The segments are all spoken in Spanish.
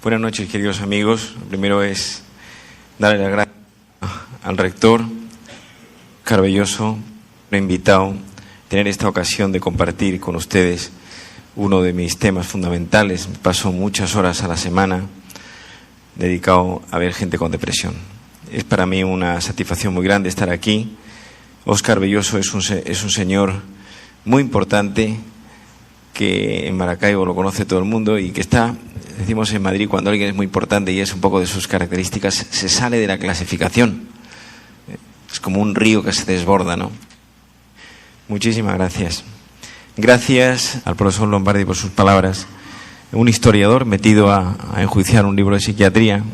Buenas noches, queridos amigos. Lo primero es darle las gracias al rector Carvelloso, me ha invitado a tener esta ocasión de compartir con ustedes uno de mis temas fundamentales. Paso muchas horas a la semana dedicado a ver gente con depresión. Es para mí una satisfacción muy grande estar aquí. Óscar Belloso es un señor muy importante que en Maracaibo lo conoce todo el mundo y que está, decimos en Madrid, cuando alguien es muy importante y es un poco de sus características, se sale de la clasificación. Es como un río que se desborda, ¿no? Muchísimas gracias. Gracias al profesor Lombardi por sus palabras. Un historiador metido a enjuiciar un libro de psiquiatría.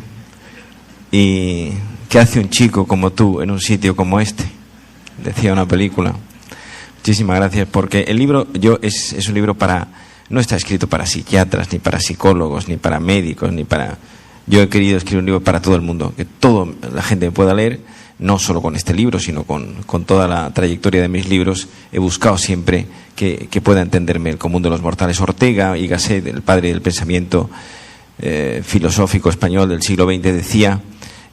¿Y qué hace un chico como tú en un sitio como este? Decía una película. Muchísimas gracias, porque el libro es un libro no está escrito para psiquiatras, ni para psicólogos, ni para médicos, ni para... Yo he querido escribir un libro para todo el mundo, que toda la gente pueda leer, no solo con este libro, sino con toda la trayectoria de mis libros. He buscado siempre que pueda entenderme el común de los mortales. Ortega y Gasset, el padre del pensamiento filosófico español del siglo XX, decía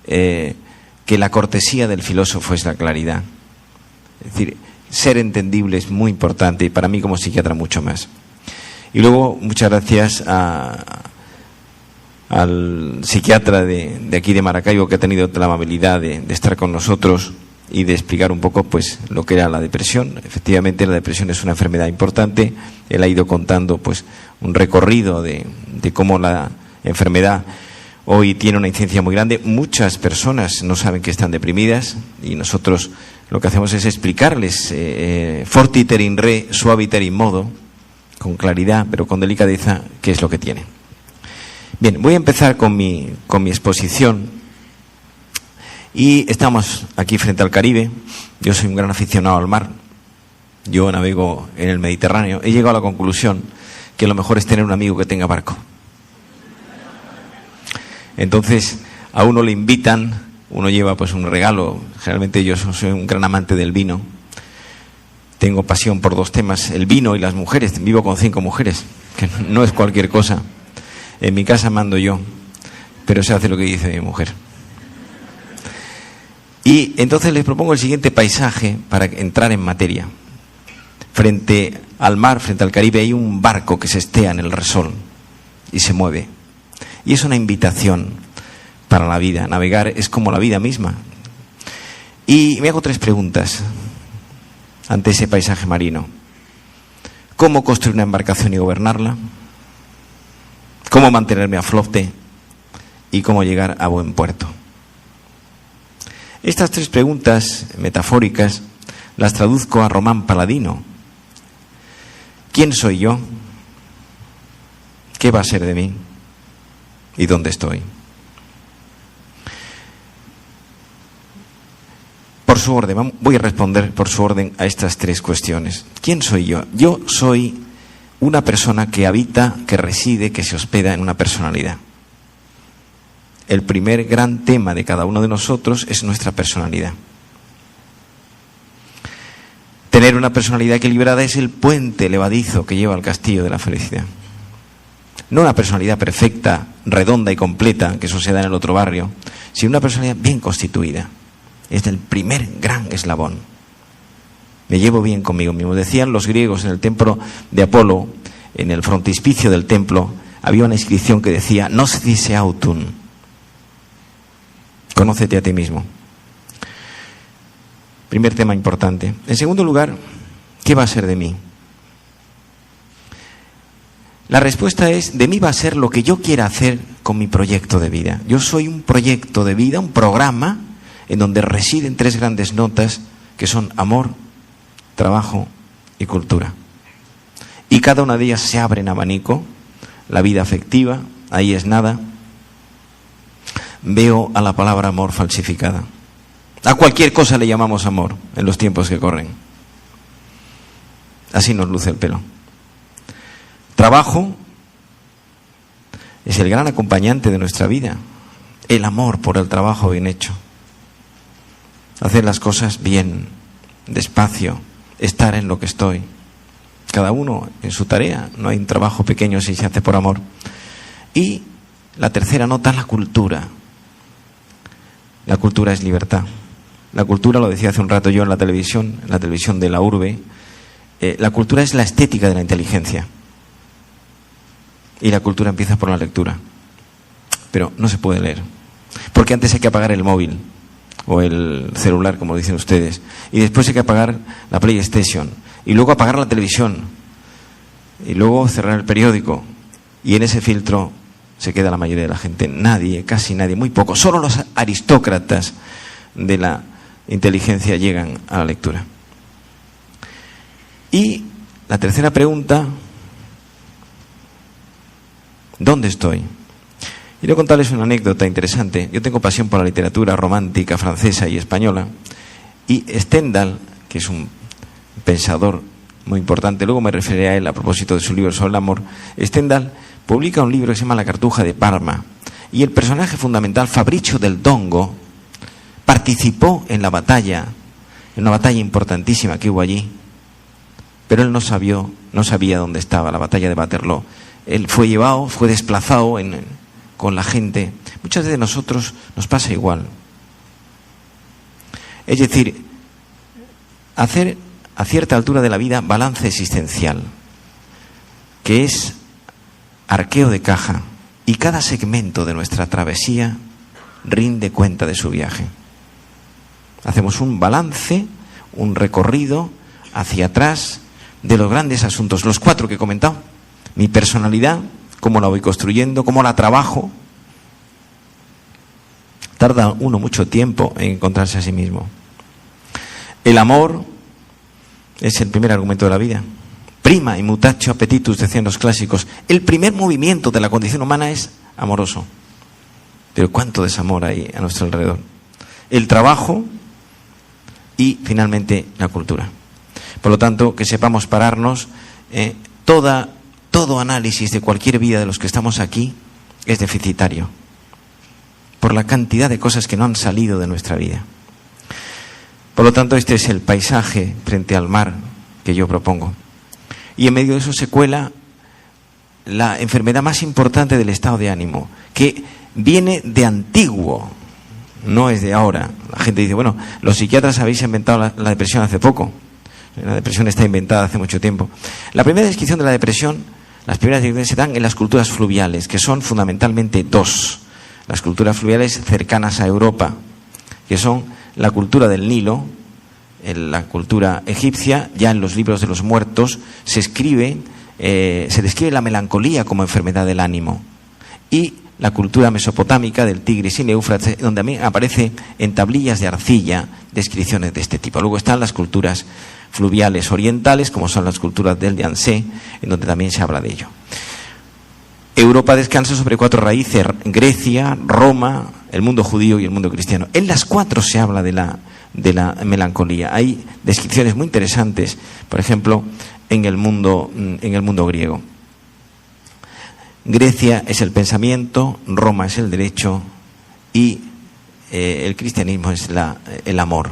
que la cortesía del filósofo es la claridad. Es decir, ser entendible es muy importante y para mí como psiquiatra mucho más. Y luego muchas gracias al psiquiatra de aquí de Maracaibo, que ha tenido la amabilidad de estar con nosotros y de explicar un poco pues lo que era la depresión. Efectivamente, la depresión es una enfermedad importante. Él ha ido contando pues un recorrido de cómo la enfermedad hoy tiene una incidencia muy grande. Muchas personas no saben que están deprimidas y nosotros lo que hacemos es explicarles fortiter in re, suaviter in modo, con claridad pero con delicadeza, qué es lo que tienen. Bien, voy a empezar con mi exposición. Y estamos aquí frente al Caribe. Yo soy un gran aficionado al mar. Yo navego en el Mediterráneo. He llegado a la conclusión que lo mejor es tener un amigo que tenga barco. Entonces, a uno le invitan, uno lleva pues un regalo. Generalmente yo soy un gran amante del vino. Tengo pasión por dos temas, el vino y las mujeres. Vivo con 5 mujeres, que no es cualquier cosa. En mi casa mando yo, pero se hace lo que dice mi mujer. Y entonces les propongo el siguiente paisaje para entrar en materia. Frente al mar, frente al Caribe, hay un barco que se estea en el resol y se mueve. Y es una invitación para la vida. Navegar es como la vida misma. Y me hago 3 preguntas ante ese paisaje marino. ¿Cómo construir una embarcación y gobernarla? ¿Cómo mantenerme a flote? ¿Y cómo llegar a buen puerto? Estas 3 preguntas metafóricas las traduzco a Román Paladino. ¿Quién soy yo? ¿Qué va a ser de mí? ¿Y dónde estoy? Por su orden, voy a responder por su orden a estas 3 cuestiones. ¿Quién soy yo? Yo soy una persona que habita, que reside, que se hospeda en una personalidad. El primer gran tema de cada uno de nosotros es nuestra personalidad. Tener una personalidad equilibrada es el puente levadizo que lleva al castillo de la felicidad. No una personalidad perfecta, redonda y completa, que eso se da en el otro barrio, sino una personalidad bien constituida. Es el primer gran eslabón. Me llevo bien conmigo mismo. Decían los griegos en el templo de Apolo, en el frontispicio del templo, había una inscripción que decía: Nos dice autum. Conócete a ti mismo. Primer tema importante. En segundo lugar, ¿qué va a ser de mí? La respuesta es: de mí va a ser lo que yo quiera hacer con mi proyecto de vida. Yo soy un proyecto de vida, un programa en donde residen 3 grandes notas que son amor, trabajo y cultura. Y cada una de ellas se abre en abanico. La vida afectiva, ahí es nada. Veo a la palabra amor falsificada. A cualquier cosa le llamamos amor en los tiempos que corren. Así nos luce el pelo. Trabajo es el gran acompañante de nuestra vida. El amor por el trabajo bien hecho. Hacer las cosas bien, despacio, estar en lo que estoy. Cada uno en su tarea. No hay un trabajo pequeño si se hace por amor. Y La tercera nota, la cultura. La cultura es libertad. La cultura, lo decía hace un rato yo en la televisión de la urbe, la cultura es la estética de la inteligencia. Y la cultura empieza por la lectura. Pero no se puede leer. Porque antes hay que apagar el móvil o el celular, como dicen ustedes. Y después hay que apagar la PlayStation. Y luego apagar la televisión. Y luego cerrar el periódico. Y en ese filtro se queda la mayoría de la gente. Nadie, casi nadie, muy poco. Solo los aristócratas de la inteligencia llegan a la lectura. Y la tercera pregunta: ¿dónde estoy? Quiero contarles una anécdota interesante. Yo tengo pasión por la literatura romántica francesa y española, y Stendhal, que es un pensador muy importante, luego me referiré a él a propósito de su libro sobre el amor. Stendhal publica un libro que se llama La Cartuja de Parma, y el personaje fundamental, Fabricio del Dongo, participó en la batalla, en una batalla importantísima que hubo allí, pero él no sabía dónde estaba, la batalla de Waterloo. Él fue llevado, fue desplazado con la gente. Muchas veces a nosotros nos pasa igual. Es decir, hacer a cierta altura de la vida balance existencial, que es arqueo de caja, y cada segmento de nuestra travesía rinde cuenta de su viaje. Hacemos un balance, un recorrido hacia atrás de los grandes asuntos, los 4 que he comentado. Mi personalidad, cómo la voy construyendo, cómo la trabajo. Tarda uno mucho tiempo en encontrarse a sí mismo. El amor es el primer argumento de la vida. Prima y mutatio appetitus, decían los clásicos. El primer movimiento de la condición humana es amoroso. Pero cuánto desamor hay a nuestro alrededor. El trabajo y finalmente la cultura. Por lo tanto, que sepamos pararnos. Todo análisis de cualquier vida de los que estamos aquí es deficitario, por la cantidad de cosas que no han salido de nuestra vida. Por lo tanto, este es el paisaje frente al mar que yo propongo. Y en medio de eso se cuela la enfermedad más importante del estado de ánimo, que viene de antiguo, no es de ahora. La gente dice, bueno, los psiquiatras habéis inventado la depresión hace poco. La depresión está inventada hace mucho tiempo. La primera descripción de la depresión, las primeras descripciones se dan en las culturas fluviales, que son fundamentalmente 2. Las culturas fluviales cercanas a Europa, que son la cultura del Nilo, la cultura egipcia. Ya en los libros de los muertos se describe la melancolía como enfermedad del ánimo. Y la cultura mesopotámica del Tigris y el Éufrates, donde también aparece en tablillas de arcilla descripciones de este tipo. Luego están las culturas fluviales orientales, como son las culturas del Yangtze, en donde también se habla de ello. Europa descansa sobre 4 raíces: Grecia, Roma, el mundo judío y el mundo cristiano. En las 4 se habla de la melancolía. Hay descripciones muy interesantes, por ejemplo, en el mundo griego. Grecia es el pensamiento, Roma es el derecho y el cristianismo es el amor.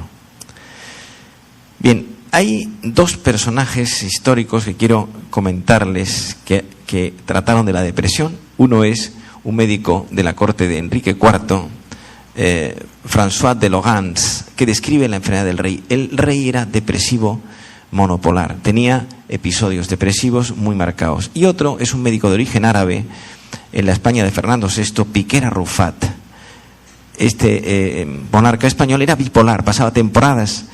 Bien, hay 2 personajes históricos que quiero comentarles que trataron de la depresión. Uno es un médico de la corte de Enrique IV, François de Logans, que describe la enfermedad del rey. El rey era depresivo monopolar, tenía episodios depresivos muy marcados. Y otro es un médico de origen árabe en la España de Fernando VI, Piquer Arrufat. Este monarca español era bipolar, pasaba temporadas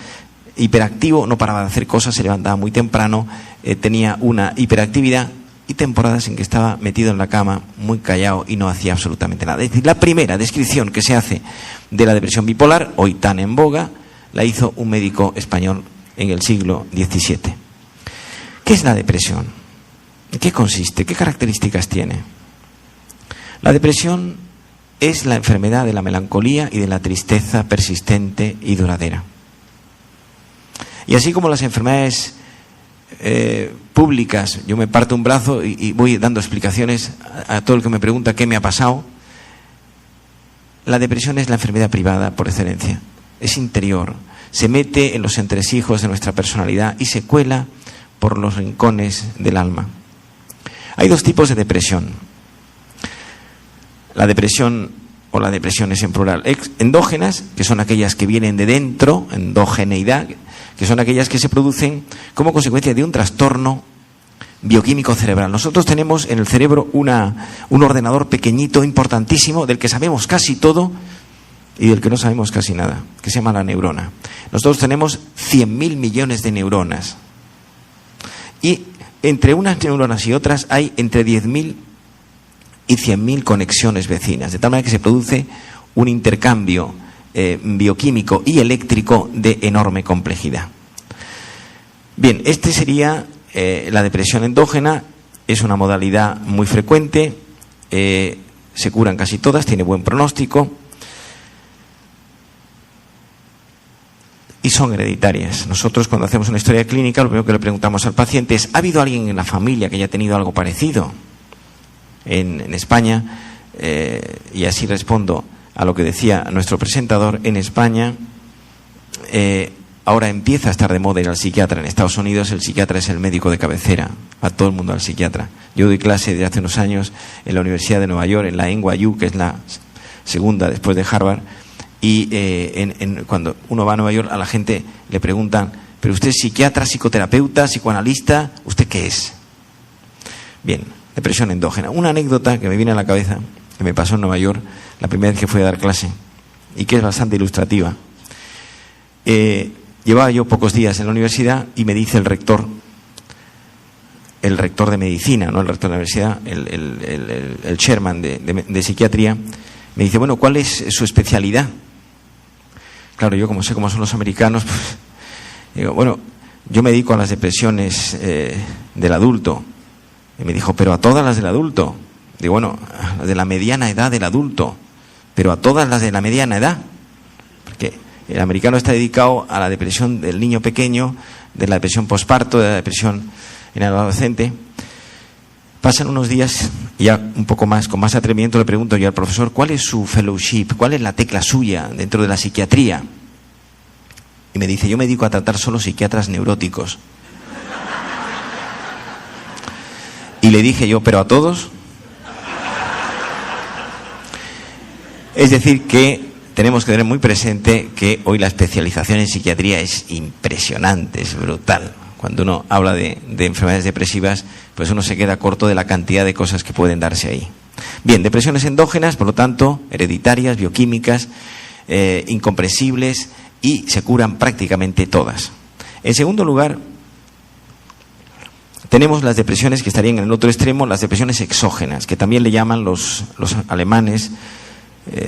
hiperactivo, no paraba de hacer cosas, se levantaba muy temprano, tenía una hiperactividad, y temporadas en que estaba metido en la cama, muy callado y no hacía absolutamente nada. Es decir, la primera descripción que se hace de la depresión bipolar, hoy tan en boga, la hizo un médico español en el siglo XVII. ¿Qué es la depresión? ¿En qué consiste? ¿Qué características tiene? La depresión es la enfermedad de la melancolía y de la tristeza persistente y duradera. Y así como las enfermedades públicas, yo me parto un brazo y voy dando explicaciones a todo el que me pregunta qué me ha pasado, la depresión es la enfermedad privada por excelencia. Es interior, se mete en los entresijos de nuestra personalidad y se cuela por los rincones del alma. Hay 2 tipos de depresión. la depresión o las depresiones en plural. Endógenas, que son aquellas que vienen de dentro, endogeneidad, que son aquellas que se producen como consecuencia de un trastorno bioquímico cerebral. Nosotros tenemos en el cerebro un ordenador pequeñito, importantísimo, del que sabemos casi todo y del que no sabemos casi nada, que se llama la neurona. Nosotros tenemos 100.000 millones de neuronas. Y entre unas neuronas y otras hay entre 10.000 y 100.000 conexiones vecinas, de tal manera que se produce un intercambio bioquímico y eléctrico de enorme complejidad. Bien, este sería la depresión endógena. Es una modalidad muy frecuente, se curan casi todas, tiene buen pronóstico y son hereditarias. Nosotros, cuando hacemos una historia clínica, lo primero que le preguntamos al paciente es: ¿ha habido alguien en la familia que haya tenido algo parecido en España? Y así respondo a lo que decía nuestro presentador. En España ahora empieza a estar de moda ir al psiquiatra. En Estados Unidos el psiquiatra es el médico de cabecera, a todo el mundo al psiquiatra. Yo doy clase desde hace unos años en la Universidad de Nueva York, en la NYU, que es la segunda después de Harvard, y cuando uno va a Nueva York, a la gente le preguntan: ¿pero usted es psiquiatra, psicoterapeuta, psicoanalista? ¿Usted qué es? Bien, depresión endógena. Una anécdota que me viene a la cabeza, que me pasó en Nueva York la primera vez que fui a dar clase, y que es bastante ilustrativa. Llevaba yo pocos días en la universidad y me dice el rector de medicina, no el rector de la universidad, el chairman de psiquiatría, me dice: bueno, ¿cuál es su especialidad? Claro, yo como sé cómo son los americanos, pues, digo: bueno, yo me dedico a las depresiones del adulto. Y me dijo: pero a todas las del adulto. Digo: bueno, a las de la mediana edad del adulto, pero a todas las de la mediana edad. Porque el americano está dedicado a la depresión del niño pequeño, de la depresión posparto, de la depresión en el adolescente. Pasan unos días y ya un poco más, con más atrevimiento, le pregunto yo al profesor: ¿cuál es su fellowship? ¿Cuál es la tecla suya dentro de la psiquiatría? Y me dice: yo me dedico a tratar solo psiquiatras neuróticos. Y le dije yo: ¿pero a todos? Es decir, que tenemos que tener muy presente que hoy la especialización en psiquiatría es impresionante, es brutal. Cuando uno habla de enfermedades depresivas, pues uno se queda corto de la cantidad de cosas que pueden darse ahí. Bien, depresiones endógenas, por lo tanto, hereditarias, bioquímicas, incomprensibles, y se curan prácticamente todas. En segundo lugar, tenemos las depresiones que estarían en el otro extremo, las depresiones exógenas, que también le llaman los alemanes.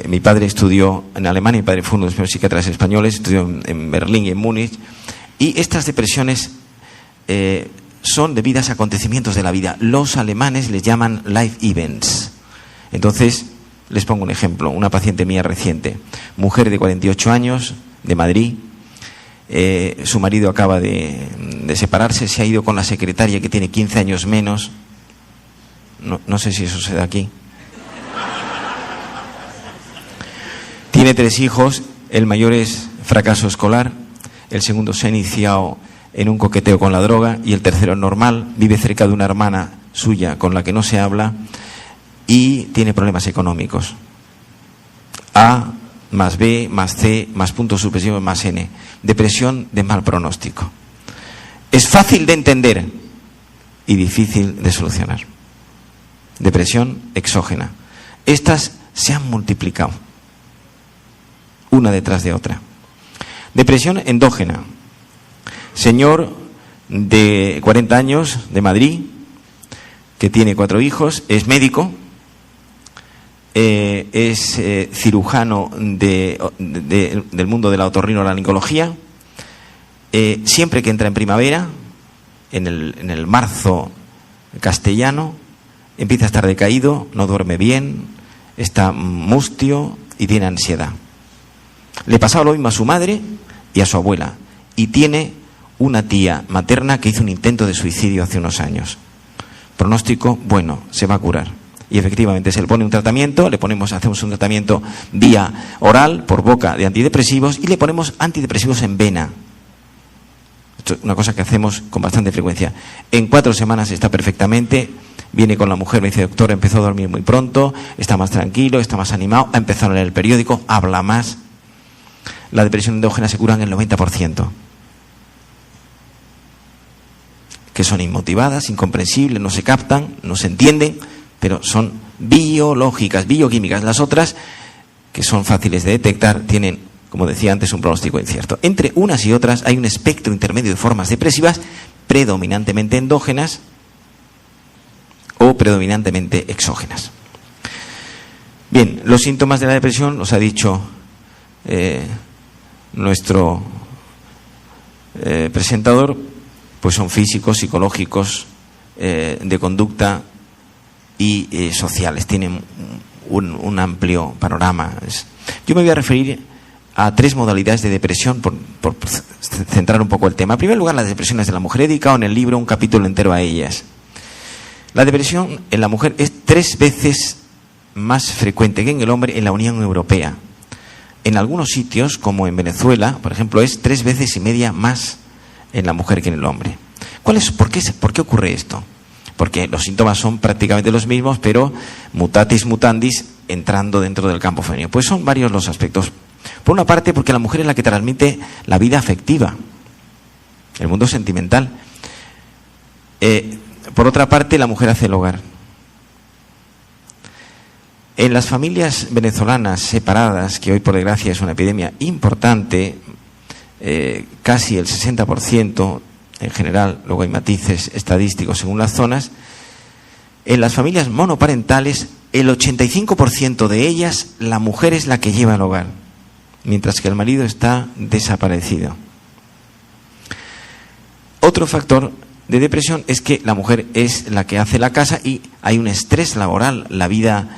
Mi padre estudió en Alemania, mi padre fue uno de los primeros psiquiatras españoles, estudió en Berlín y en Múnich, y estas depresiones son debidas a acontecimientos de la vida. Los alemanes les llaman life events. Entonces, les pongo un ejemplo. Una paciente mía reciente, mujer de 48 años, de Madrid. Su marido acaba de separarse, se ha ido con la secretaria que tiene 15 años menos. No sé si eso se da aquí. Tiene 3 hijos, el mayor es fracaso escolar, el segundo se ha iniciado en un coqueteo con la droga y el tercero es normal, vive cerca de una hermana suya con la que no se habla y tiene problemas económicos. A más B más C más puntos suspensivos más N. Depresión de mal pronóstico. Es fácil de entender y difícil de solucionar. Depresión exógena. Estas se han multiplicado, una detrás de otra. Depresión endógena. Señor de 40 años, de Madrid, que tiene 4 hijos, es médico, es cirujano del mundo de la otorrinolaringología. Siempre que entra en primavera, en el marzo castellano, empieza a estar decaído, no duerme bien, está mustio y tiene ansiedad. Le pasaba lo mismo a su madre y a su abuela, y tiene una tía materna que hizo un intento de suicidio hace unos años. Pronóstico: bueno, se va a curar. Y efectivamente se le pone un tratamiento, hacemos un tratamiento vía oral, por boca, de antidepresivos, y le ponemos antidepresivos en vena. Esto es una cosa que hacemos con bastante frecuencia. En 4 semanas está perfectamente, viene con la mujer, me dice, doctor, empezó a dormir muy pronto, está más tranquilo, está más animado, ha empezado a leer el periódico, habla más. La depresión endógena se cura en el 90%. Que son inmotivadas, incomprensibles, no se captan, no se entienden, pero son biológicas, bioquímicas. Las otras, que son fáciles de detectar, tienen, como decía antes, un pronóstico incierto. Entre unas y otras hay un espectro intermedio de formas depresivas, predominantemente endógenas o predominantemente exógenas. Bien, los síntomas de la depresión, los ha dicho nuestro presentador, pues son físicos, psicológicos, de conducta y sociales. Tienen un amplio panorama. Yo me voy a referir a 3 modalidades de depresión por centrar un poco el tema. En primer lugar, las depresiones de la mujer. He dedicado en el libro un capítulo entero a ellas. La depresión en la mujer es 3 veces más frecuente que en el hombre en la Unión Europea. En algunos sitios, como en Venezuela, por ejemplo, es 3 veces y media más en la mujer que en el hombre. ¿Por qué ocurre esto? Porque los síntomas son prácticamente los mismos, pero mutatis mutandis entrando dentro del campo femenino. Pues son varios los aspectos. Por una parte, porque la mujer es la que transmite la vida afectiva, el mundo sentimental. Por otra parte, la mujer hace el hogar. En las familias venezolanas separadas, que hoy por desgracia es una epidemia importante, casi el 60% en general, luego hay matices estadísticos según las zonas, en las familias monoparentales, el 85% de ellas, la mujer es la que lleva el hogar, mientras que el marido está desaparecido. Otro factor de depresión es que la mujer es la que hace la casa y hay un estrés laboral. La vida,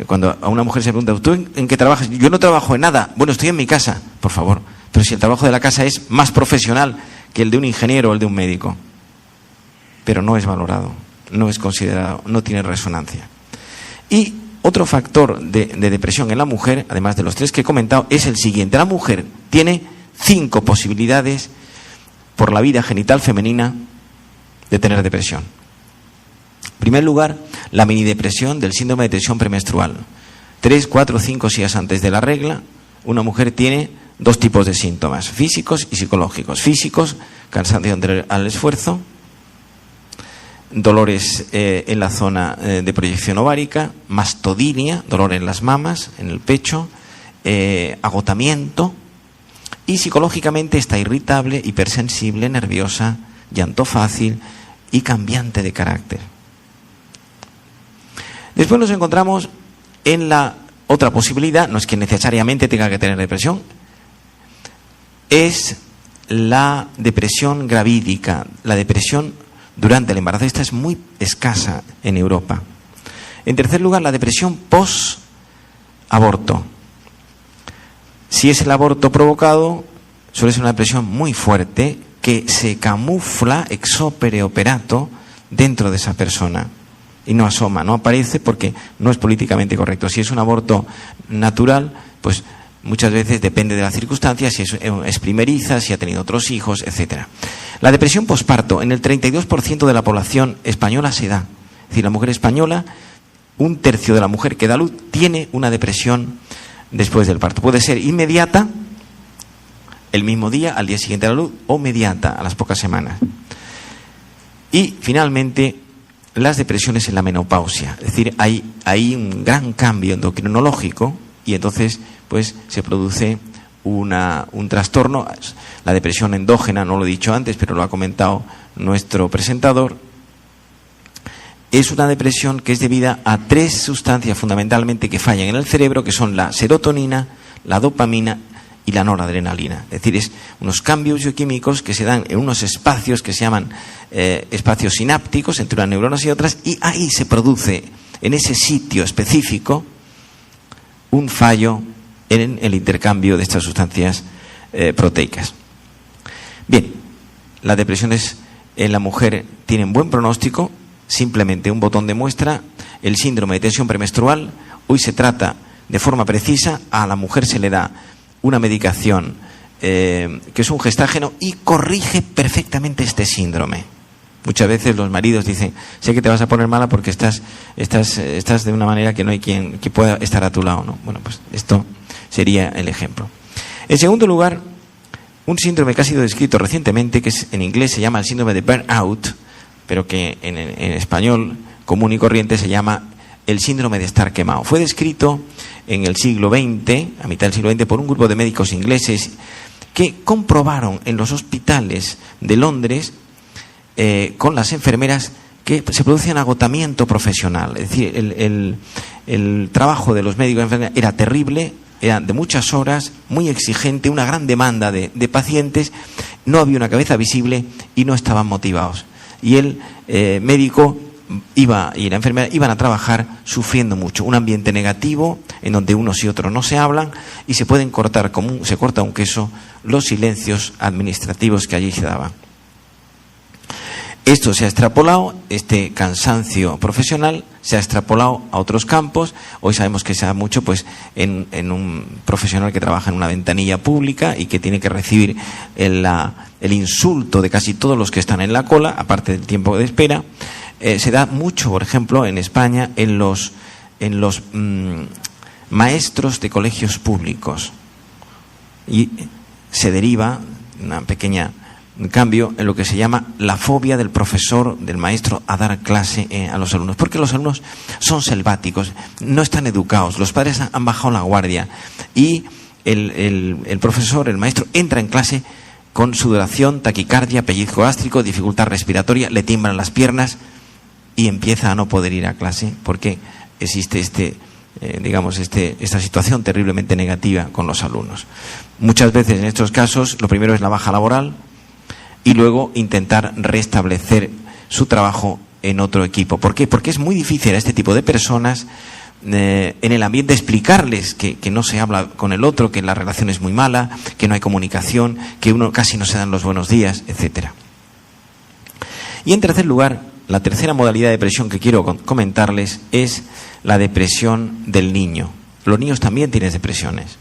cuando a una mujer se pregunta, ¿tú en qué trabajas? Yo no trabajo en nada. Bueno, estoy en mi casa, por favor. Pero si el trabajo de la casa es más profesional que el de un ingeniero o el de un médico, pero no es valorado, no es considerado, no tiene resonancia. Y otro factor de depresión en la mujer, además de los 3 que he comentado, es el siguiente. La mujer tiene 5 posibilidades por la vida genital femenina de tener depresión. En primer lugar, la minidepresión del síndrome de tensión premenstrual. 3, 4, 5 días antes de la regla, una mujer tiene 2 tipos de síntomas, físicos y psicológicos. Físicos, cansancio anterior al esfuerzo, dolores en la zona de proyección ovárica, mastodinia, dolor en las mamas, en el pecho, agotamiento, y psicológicamente está irritable, hipersensible, nerviosa, llanto fácil y cambiante de carácter. Después nos encontramos en la otra posibilidad, no es que necesariamente tenga que tener depresión, es la depresión gravídica, la depresión durante el embarazo. Esta es muy escasa en Europa. En tercer lugar, la depresión post-aborto. Si es el aborto provocado, suele ser una depresión muy fuerte que se camufla ex opere operato dentro de esa persona y no asoma, no aparece porque no es políticamente correcto. Si es un aborto natural, pues muchas veces depende de las circunstancias, si es primeriza, si ha tenido otros hijos, etc. La depresión posparto, en el 32% de la población española se da. Es decir, la mujer española, 1/3 de la mujer que da luz tiene una depresión después del parto. Puede ser inmediata, el mismo día, al día siguiente a la luz, o mediata, a las pocas semanas. Y finalmente, las depresiones en la menopausia. Es decir, hay un gran cambio endocrinológico y entonces pues se produce un trastorno. La depresión endógena, no lo he dicho antes, pero lo ha comentado nuestro presentador, es una depresión que es debida a 3 sustancias fundamentalmente que fallan en el cerebro, que son la serotonina, la dopamina y la noradrenalina. Es decir, es unos cambios bioquímicos que se dan en unos espacios que se llaman espacios sinápticos entre unas neuronas y otras, y ahí se produce, en ese sitio específico, un fallo en el intercambio de estas sustancias proteicas. Bien, las depresiones en la mujer tienen buen pronóstico, simplemente un botón de muestra. El síndrome de tensión premenstrual, hoy se trata de forma precisa, a la mujer se le da una medicación que es un gestágeno y corrige perfectamente este síndrome. Muchas veces los maridos dicen, sé que te vas a poner mala porque estás de una manera que no hay quien que pueda estar a tu lado, ¿no? Bueno, pues esto sería el ejemplo. En segundo lugar, un síndrome que ha sido descrito recientemente, que en inglés se llama el síndrome de burnout, pero que en español común y corriente se llama el síndrome de estar quemado. Fue descrito en el siglo XX, a mitad del siglo XX, por un grupo de médicos ingleses que comprobaron en los hospitales de Londres con las enfermeras que se producía un agotamiento profesional. Es decir, el trabajo de los médicos y enfermeras era terrible, era de muchas horas, muy exigente, una gran demanda de pacientes, no había una cabeza visible y no estaban motivados. Y el médico y la enfermera iban a trabajar sufriendo mucho, un ambiente negativo en donde unos y otros no se hablan y se pueden cortar se corta un queso los silencios administrativos que allí se daban. Esto se ha extrapolado, este cansancio profesional se ha extrapolado a otros campos. Hoy sabemos que se da mucho pues en un profesional que trabaja en una ventanilla pública y que tiene que recibir el insulto de casi todos los que están en la cola, aparte del tiempo de espera. Se da mucho, por ejemplo, en España, en los maestros de colegios públicos. Y se deriva una pequeña cambio en lo que se llama la fobia del profesor, del maestro, a dar clase a los alumnos. Porque los alumnos son selváticos, no están educados, los padres han bajado la guardia y el profesor, el maestro, entra en clase con sudoración, taquicardia, pellizco gástrico, dificultad respiratoria, le tiemblan las piernas y empieza a no poder ir a clase porque existe esta situación terriblemente negativa con los alumnos. Muchas veces en estos casos lo primero es la baja laboral y luego intentar restablecer su trabajo en otro equipo. ¿Por qué? Porque es muy difícil a este tipo de personas en el ambiente explicarles que no se habla con el otro, que la relación es muy mala, que no hay comunicación, que uno casi no se dan los buenos días, etcétera. Y en tercer lugar, la tercera modalidad de depresión que quiero comentarles es la depresión del niño. Los niños también tienen depresiones.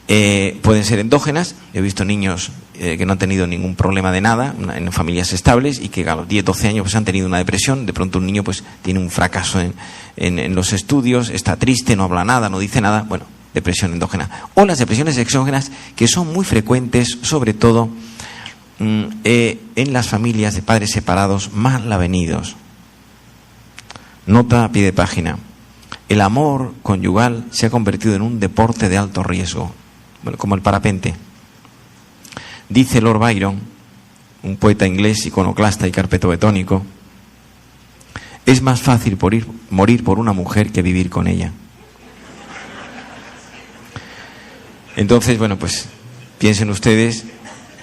Pueden ser endógenas. He visto niños que no han tenido ningún problema de nada en familias estables y que a los 10, 12 años pues han tenido una depresión. De pronto un niño pues tiene un fracaso en los estudios, está triste, no habla nada, no dice nada. Bueno, depresión endógena. O las depresiones exógenas, que son muy frecuentes, sobre todo en las familias de padres separados mal avenidos. Nota a pie de página: el amor conyugal se ha convertido en un deporte de alto riesgo, bueno, como el parapente. Dice Lord Byron, un poeta inglés, iconoclasta y carpetobetónico: es más fácil morir por una mujer que vivir con ella. Entonces, bueno, pues piensen ustedes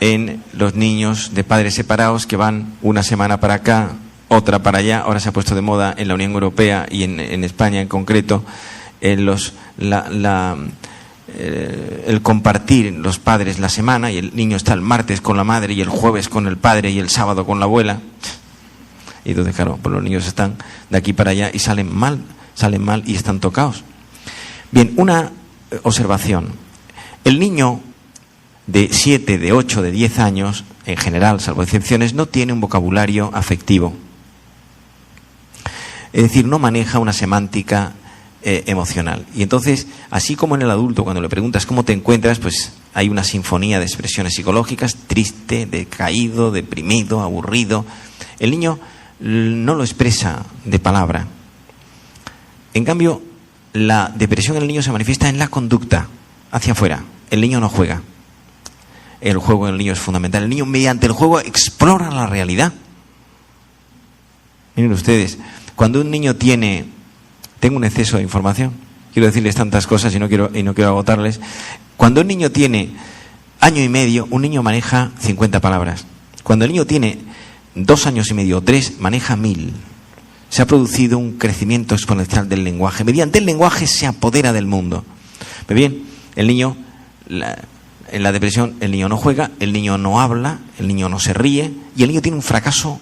en los niños de padres separados que van una semana para acá, otra para allá. Ahora se ha puesto de moda en la Unión Europea y en España en concreto el compartir los padres la semana, y el niño está el martes con la madre y el jueves con el padre y el sábado con la abuela. Y entonces, claro, pues los niños están de aquí para allá y salen mal y están tocados. Bien, una observación: el niño de 7, de 8, de 10 años, en general, salvo excepciones, no tiene un vocabulario afectivo. Es decir, no maneja una semántica emocional. Y entonces, así como en el adulto, cuando le preguntas cómo te encuentras, pues hay una sinfonía de expresiones psicológicas: triste, decaído, deprimido, aburrido. El niño no lo expresa de palabra. En cambio, la depresión en el niño se manifiesta en la conducta, hacia afuera. El niño no juega. El juego del niño es fundamental. El niño, mediante el juego, explora la realidad. Miren ustedes, cuando un niño tengo un exceso de información, quiero decirles tantas cosas y no quiero agotarles. Cuando un niño tiene año y medio, un niño maneja 50 palabras. Cuando el niño tiene 2 años y medio o 3, maneja 1000. Se ha producido un crecimiento exponencial del lenguaje. Mediante el lenguaje se apodera del mundo. Pero bien, el niño, en la depresión, el niño no juega, el niño no habla, el niño no se ríe y el niño tiene un fracaso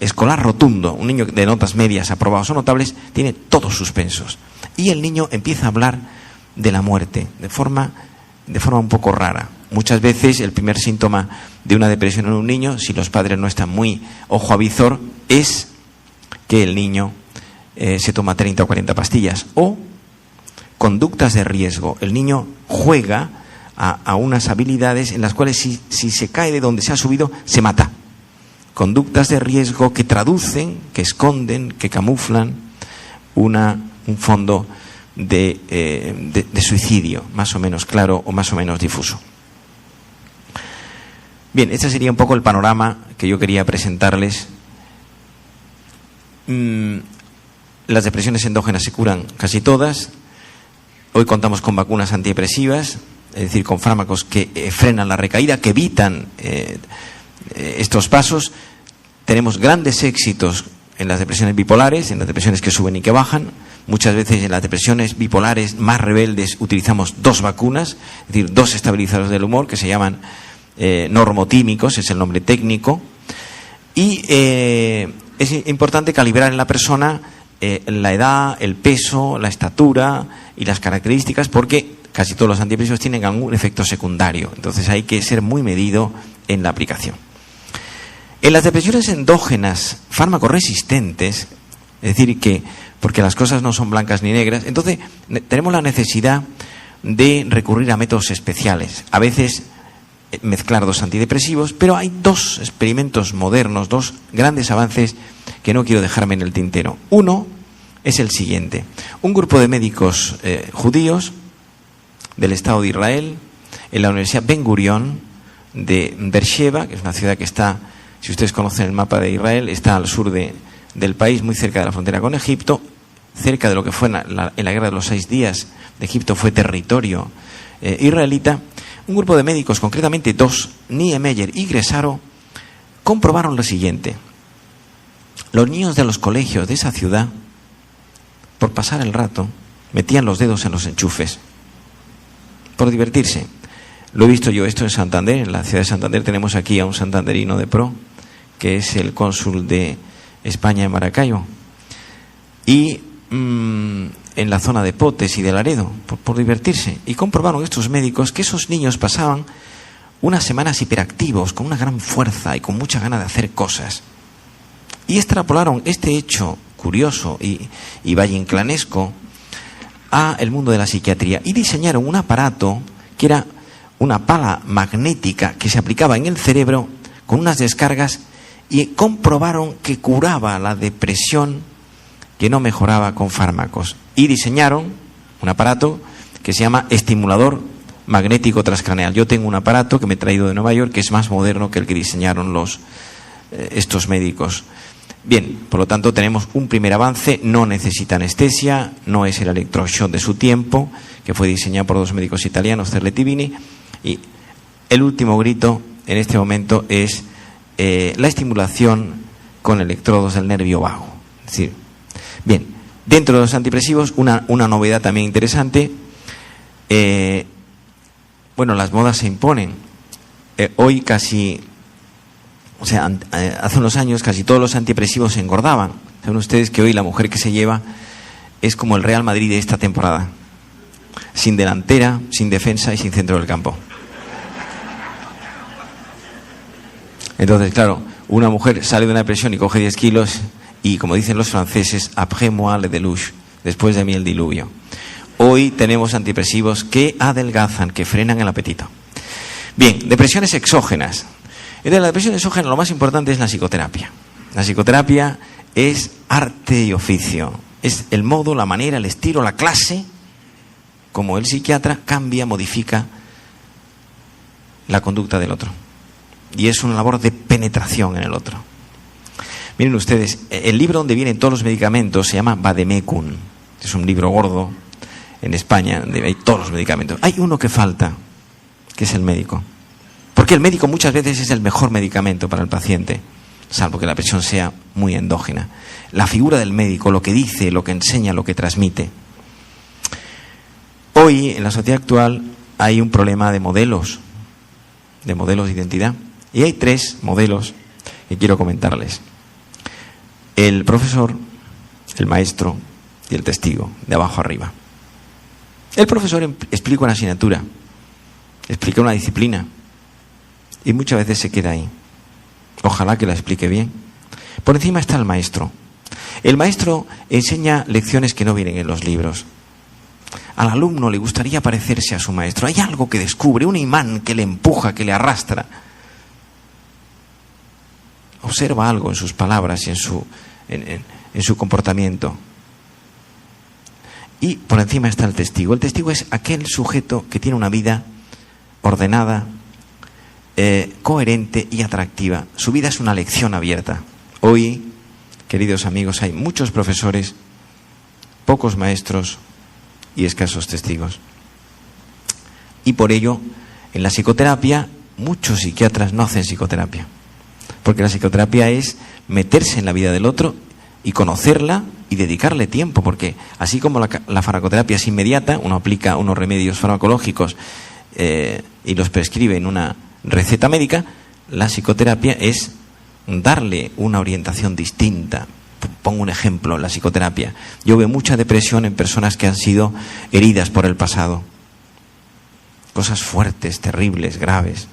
escolar rotundo. Un niño de notas medias, aprobados o notables, tiene todos suspensos. Y el niño empieza a hablar de la muerte de forma un poco rara. muchas veces el primer síntoma de una depresión en un niño, si los padres no están muy ojo a visor, es que el niño se toma 30 o 40 pastillas. O conductas de riesgo. El niño juega a unas habilidades en las cuales si se cae de donde se ha subido, se mata. Conductas de riesgo que traducen, que esconden, que camuflan un fondo de suicidio, más o menos claro o más o menos difuso. Bien, este sería un poco el panorama que yo quería presentarles. Las depresiones endógenas se curan casi todas. Hoy contamos con vacunas antidepresivas, es decir, con fármacos que frenan la recaída, que evitan estos pasos. Tenemos grandes éxitos en las depresiones bipolares, en las depresiones que suben y que bajan. Muchas veces en las depresiones bipolares más rebeldes utilizamos 2 vacunas, es decir, 2 estabilizadores del humor que se llaman normotímicos, es el nombre técnico. Y es importante calibrar en la persona la edad, el peso, la estatura y las características, porque casi todos los antidepresivos tienen algún efecto secundario. Entonces hay que ser muy medido en la aplicación. En las depresiones endógenas fármaco-resistentes, es decir, que porque las cosas no son blancas ni negras, entonces tenemos la necesidad de recurrir a métodos especiales. A veces mezclar 2 antidepresivos, pero hay 2 experimentos modernos, 2 grandes avances que no quiero dejarme en el tintero. Uno es el siguiente. Un grupo de médicos judíos del Estado de Israel, en la Universidad Ben Gurion de Beersheba, que es una ciudad que está, si ustedes conocen el mapa de Israel, está al sur del país, muy cerca de la frontera con Egipto, cerca de lo que fue en la Guerra de los 6 días de Egipto, fue territorio israelita. Un grupo de médicos, concretamente 2, Niemeyer y Gresaro, comprobaron lo siguiente. Los niños de los colegios de esa ciudad, por pasar el rato, metían los dedos en los enchufes, por divertirse. Lo he visto yo esto en Santander, en la ciudad de Santander. Tenemos aquí a un santanderino de pro, que es el cónsul de España en Maracaibo. Y en la zona de Potes y de Laredo, por divertirse. Y comprobaron estos médicos que esos niños pasaban unas semanas hiperactivos, con una gran fuerza y con mucha ganas de hacer cosas. Y extrapolaron este hecho curioso y valleinclanesco a el mundo de la psiquiatría. Y diseñaron un aparato que era una pala magnética que se aplicaba en el cerebro con unas descargas, y comprobaron que curaba la depresión, que no mejoraba con fármacos. Y diseñaron un aparato que se llama estimulador magnético transcraneal. Yo tengo un aparato que me he traído de Nueva York que es más moderno que el que diseñaron estos médicos. Bien, por lo tanto tenemos un primer avance. No necesita anestesia, no es el electroshock de su tiempo, que fue diseñado por 2 médicos italianos, Cerletti y Vini. Y el último grito en este momento es la estimulación con electrodos del nervio vago. Es decir, bien, dentro de los antidepresivos, una novedad también interesante. Bueno, las modas se imponen. Hoy casi, o sea, hace unos años casi todos los antidepresivos se engordaban. Saben ustedes que hoy la mujer que se lleva es como el Real Madrid de esta temporada. Sin delantera, sin defensa y sin centro del campo. Entonces, claro, una mujer sale de una depresión y coge 10 kilos y, como dicen los franceses, après moi le déluge, después de mí el diluvio. Hoy tenemos antidepresivos que adelgazan, que frenan el apetito. Bien, depresiones exógenas. De la depresión exógena lo más importante es la psicoterapia. La psicoterapia es arte y oficio. Es el modo, la manera, el estilo, la clase, como el psiquiatra cambia, modifica la conducta del otro. Y es una labor de penetración en el otro. Miren ustedes, el libro donde vienen todos los medicamentos se llama Vademecum. Es un libro gordo en España, donde hay todos los medicamentos. Hay uno que falta, que es el médico. Porque el médico muchas veces es el mejor medicamento para el paciente, salvo que la presión sea muy endógena. La figura del médico, lo que dice, lo que enseña, lo que transmite. Hoy, en la sociedad actual, hay un problema de modelos de identidad. Y hay 3 modelos que quiero comentarles. El profesor, el maestro y el testigo, de abajo arriba. El profesor explica una asignatura explicar una disciplina y muchas veces se queda ahí. Ojalá que la explique bien. Por encima está el maestro. El maestro enseña lecciones que no vienen en los libros. Al alumno le gustaría parecerse a su maestro. Hay algo que descubre, un imán que le empuja, que le arrastra. Observa algo en sus palabras y en su comportamiento. Y por encima está el testigo. El testigo es aquel sujeto que tiene una vida ordenada, coherente y atractiva. Su vida es una lección abierta. Hoy, queridos amigos, hay muchos profesores, pocos maestros y escasos testigos. Y por ello, en la psicoterapia, muchos psiquiatras no hacen psicoterapia. Porque la psicoterapia es meterse en la vida del otro y conocerla y dedicarle tiempo. Porque así como la farmacoterapia es inmediata, uno aplica unos remedios farmacológicos y los prescribe en una receta médica, la psicoterapia es darle una orientación distinta. Pongo un ejemplo, la psicoterapia. Yo veo mucha depresión en personas que han sido heridas por el pasado. Cosas fuertes, terribles, graves.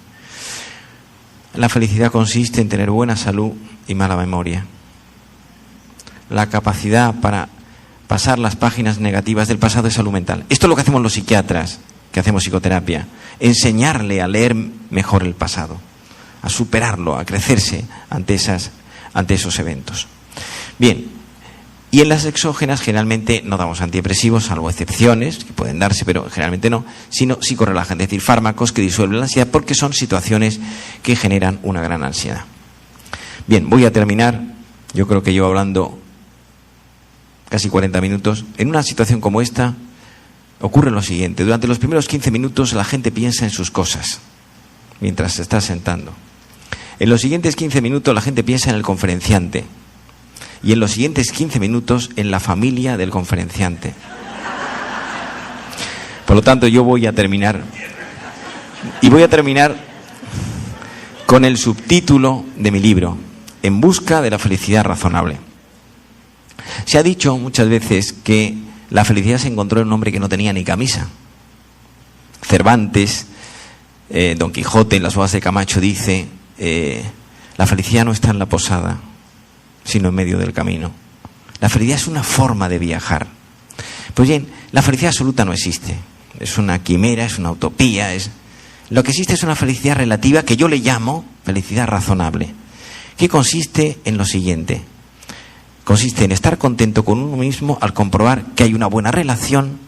La felicidad consiste en tener buena salud y mala memoria. La capacidad para pasar las páginas negativas del pasado es salud mental. Esto es lo que hacemos los psiquiatras, que hacemos psicoterapia. Enseñarle a leer mejor el pasado, a superarlo, a crecerse ante esos eventos. Bien, y en las exógenas generalmente no damos antidepresivos, salvo excepciones que pueden darse, pero generalmente no, sino psicorelajantes, es decir, fármacos que disuelven la ansiedad porque son situaciones que generan una gran ansiedad. Bien, voy a terminar. Yo creo que llevo hablando casi 40 minutos. En una situación como esta ocurre lo siguiente. Durante los primeros 15 minutos la gente piensa en sus cosas mientras se está sentando. En los siguientes 15 minutos la gente piensa en el conferenciante. Y en los siguientes 15 minutos en la familia del conferenciante. Por lo tanto, yo voy a terminar. Y voy a terminar con el subtítulo de mi libro, En busca de la felicidad razonable. Se ha dicho muchas veces que la felicidad se encontró en un hombre que no tenía ni camisa. Cervantes, Don Quijote, en las bodas de Camacho dice, la felicidad no está en la posada, sino en medio del camino. La felicidad es una forma de viajar. Pues bien, la felicidad absoluta no existe. Es una quimera, es una utopía. Lo que existe es una felicidad relativa que yo le llamo felicidad razonable, que consiste en lo siguiente. Consiste en estar contento con uno mismo al comprobar que hay una buena relación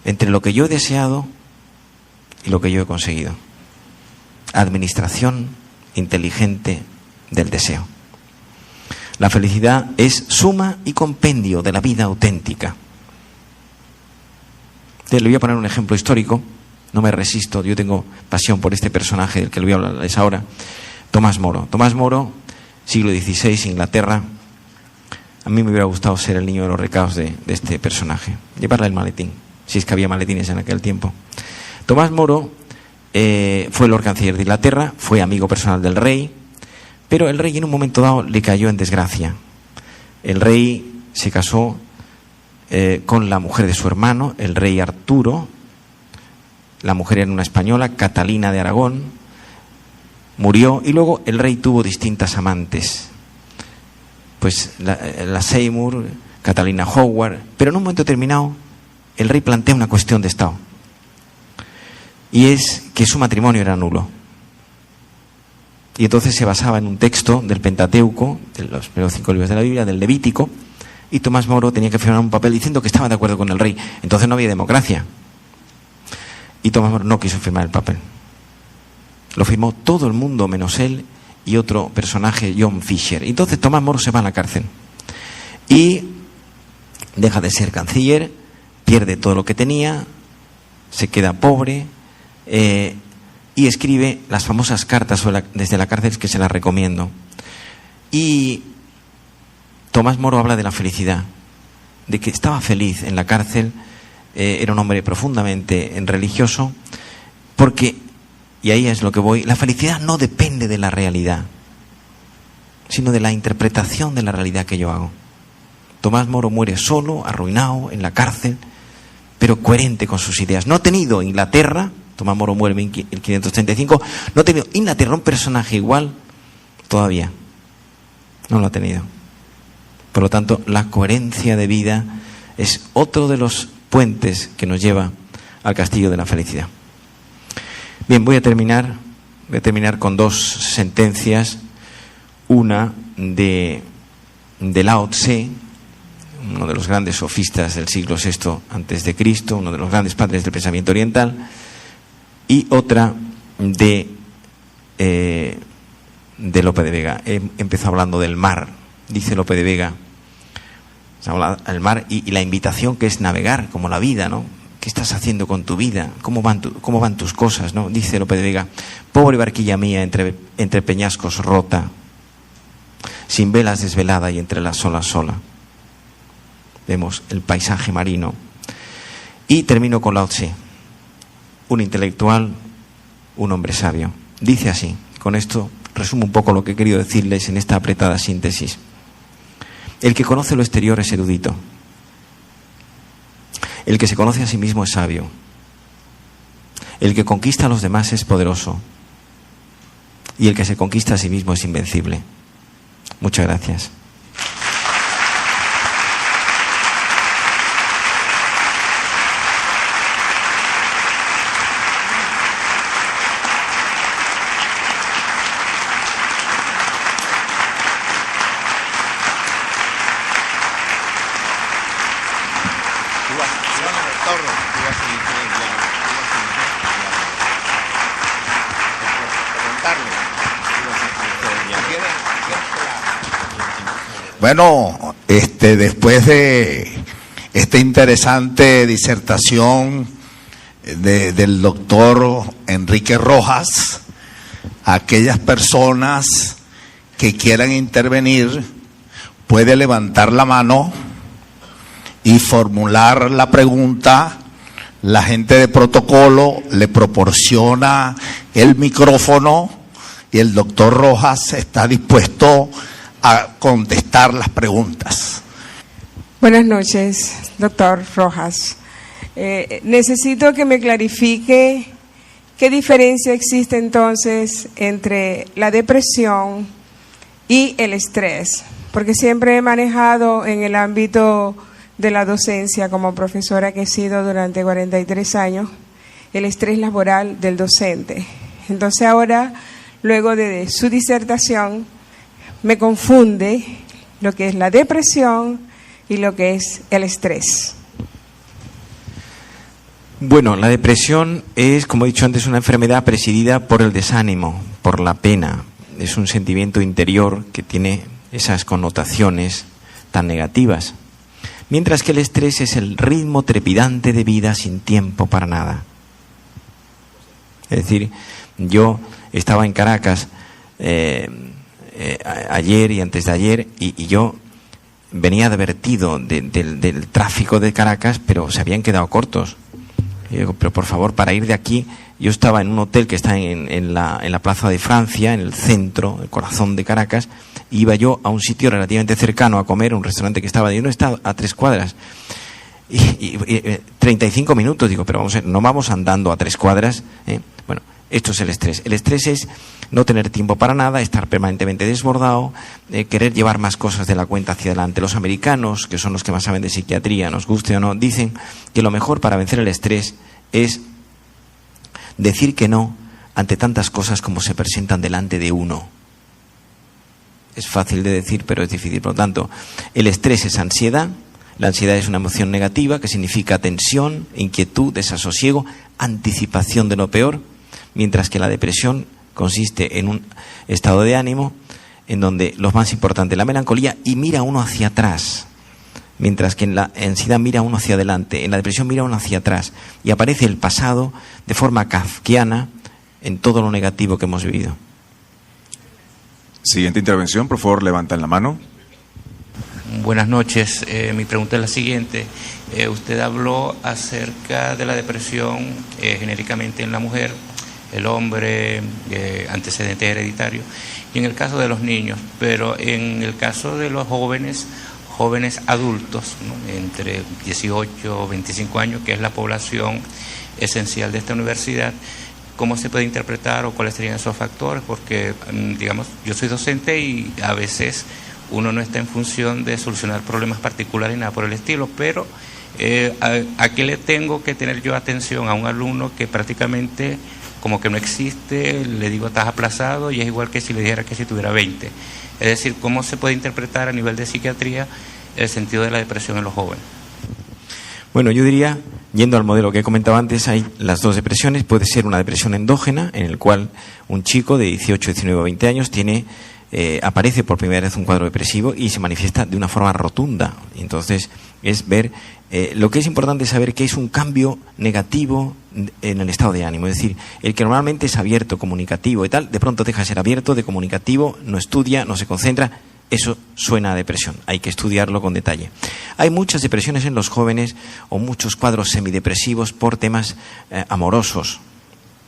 entre lo que yo he deseado y lo que yo he conseguido. Administración inteligente del deseo. La felicidad es suma y compendio de la vida auténtica. Le voy a poner un ejemplo histórico, no me resisto, yo tengo pasión por este personaje del que le voy a hablarles ahora. Tomás Moro. Tomás Moro, siglo XVI, Inglaterra. A mí me hubiera gustado ser el niño de los recados de este personaje, llevarle el maletín, si es que había maletines en aquel tiempo. Tomás Moro fue Lord Canciller de Inglaterra, fue amigo personal del rey, pero el rey en un momento dado le cayó en desgracia. El rey se casó con la mujer de su hermano, el rey Arturo. La mujer era una española, Catalina de Aragón. Murió y luego el rey tuvo distintas amantes. Pues la Seymour, Catalina Howard. Pero en un momento determinado el rey plantea una cuestión de Estado. Y es que su matrimonio era nulo. Y entonces se basaba en un texto del Pentateuco, de los primeros 5 libros de la Biblia, del Levítico, y Tomás Moro tenía que firmar un papel diciendo que estaba de acuerdo con el rey. Entonces no había democracia. Y Tomás Moro no quiso firmar el papel. Lo firmó todo el mundo menos él y otro personaje, John Fisher. Entonces Tomás Moro se va a la cárcel. Y deja de ser canciller, pierde todo lo que tenía, se queda pobre, y escribe las famosas cartas desde la cárcel, que se las recomiendo. Y Tomás Moro habla de la felicidad, de que estaba feliz en la cárcel, era un hombre profundamente religioso, porque, y ahí es lo que voy, la felicidad no depende de la realidad, sino de la interpretación de la realidad que yo hago. Tomás Moro muere solo, arruinado, en la cárcel, pero coherente con sus ideas. No ha tenido Inglaterra, Tomás Moro muere en 1535, no ha tenido Inglaterra un personaje igual todavía. No lo ha tenido. Por lo tanto, la coherencia de vida es otro de los puentes que nos lleva al castillo de la felicidad. Bien, voy a terminar con dos sentencias. Una de Lao Tse, uno de los grandes sofistas del siglo VI antes de Cristo, uno de los grandes padres del pensamiento oriental, y otra de Lope de Vega. Empezó hablando del mar. Dice Lope de Vega, habla del mar y la invitación que es navegar, como la vida, ¿no? ¿Qué estás haciendo con tu vida? ¿Cómo van tus cosas, ¿no? Dice Lope de Vega, pobre barquilla mía entre peñascos rota, sin velas desvelada y entre las olas sola. Vemos el paisaje marino. Y termino con Lao Tse, un intelectual, un hombre sabio. Dice así, con esto resumo un poco lo que he querido decirles en esta apretada síntesis. El que conoce lo exterior es erudito. El que se conoce a sí mismo es sabio. El que conquista a los demás es poderoso. Y el que se conquista a sí mismo es invencible. Muchas gracias. Bueno, después de esta interesante disertación del doctor Enrique Rojas, aquellas personas que quieran intervenir puede levantar la mano y formular la pregunta. La gente de protocolo le proporciona el micrófono y el doctor Rojas está dispuesto a contestar las preguntas. Buenas noches, doctor Rojas. Necesito que me clarifique qué diferencia existe entonces entre la depresión y el estrés, porque siempre he manejado en el ámbito de la docencia como profesora que he sido durante 43 años, el estrés laboral del docente. Entonces ahora, luego de su disertación, me confunde lo que es la depresión y lo que es el estrés. Bueno, la depresión es, como he dicho antes, una enfermedad presidida por el desánimo, por la pena. Es un sentimiento interior que tiene esas connotaciones tan negativas. Mientras que el estrés es el ritmo trepidante de vida sin tiempo para nada. Es decir, yo estaba en Caracas ayer y antes de ayer y yo venía advertido del tráfico de Caracas, pero se habían quedado cortos. Y digo, pero por favor, para ir de aquí, yo estaba en un hotel que está en la Plaza de Francia, en el centro, el corazón de Caracas, y iba yo a un sitio relativamente cercano a comer, un restaurante que estaba, yo no estaba a 3 cuadras, y 35 minutos, digo, pero vamos a ver, no vamos andando a 3 cuadras, ¿eh? Bueno, esto es el estrés. El estrés es no tener tiempo para nada, estar permanentemente desbordado, querer llevar más cosas de la cuenta hacia adelante. Los americanos, que son los que más saben de psiquiatría, nos guste o no, dicen que lo mejor para vencer el estrés es decir que no ante tantas cosas como se presentan delante de uno. Es fácil de decir, pero es difícil. Por lo tanto, el estrés es ansiedad. La ansiedad es una emoción negativa que significa tensión, inquietud, desasosiego, anticipación de lo peor, mientras que la depresión consiste en un estado de ánimo en donde lo más importante es la melancolía y mira uno hacia atrás, mientras que en la ansiedad mira uno hacia adelante, en la depresión mira uno hacia atrás y aparece el pasado de forma kafkiana en todo lo negativo que hemos vivido. Siguiente intervención, por favor, levantan la mano. Buenas noches, mi pregunta es la siguiente. Usted habló acerca de la depresión genéricamente en la mujer, el hombre, antecedentes hereditarios, y en el caso de los niños, pero en el caso de los jóvenes jóvenes adultos, ¿no?, entre 18 o 25 años, que es la población esencial de esta universidad, ¿cómo se puede interpretar o cuáles serían esos factores? Porque, digamos, yo soy docente y a veces uno no está en función de solucionar problemas particulares ni nada por el estilo, pero ¿a qué le tengo que tener yo atención a un alumno que prácticamente como que no existe? Le digo, estás aplazado, y es igual que si le dijera que si tuviera 20. Es decir, ¿cómo se puede interpretar a nivel de psiquiatría el sentido de la depresión en los jóvenes? Bueno, yo diría, yendo al modelo que he comentado antes, hay las dos depresiones. Puede ser una depresión endógena, en el cual un chico de 18, 19 o 20 años aparece por primera vez un cuadro depresivo y se manifiesta de una forma rotunda. Entonces, es ver, lo que es importante es saber que es un cambio negativo en el estado de ánimo. Es decir, el que normalmente es abierto, comunicativo y tal, de pronto deja de ser abierto, de comunicativo, no estudia, no se concentra. Eso suena a depresión, hay que estudiarlo con detalle. Hay muchas depresiones en los jóvenes o muchos cuadros semidepresivos por temas amorosos.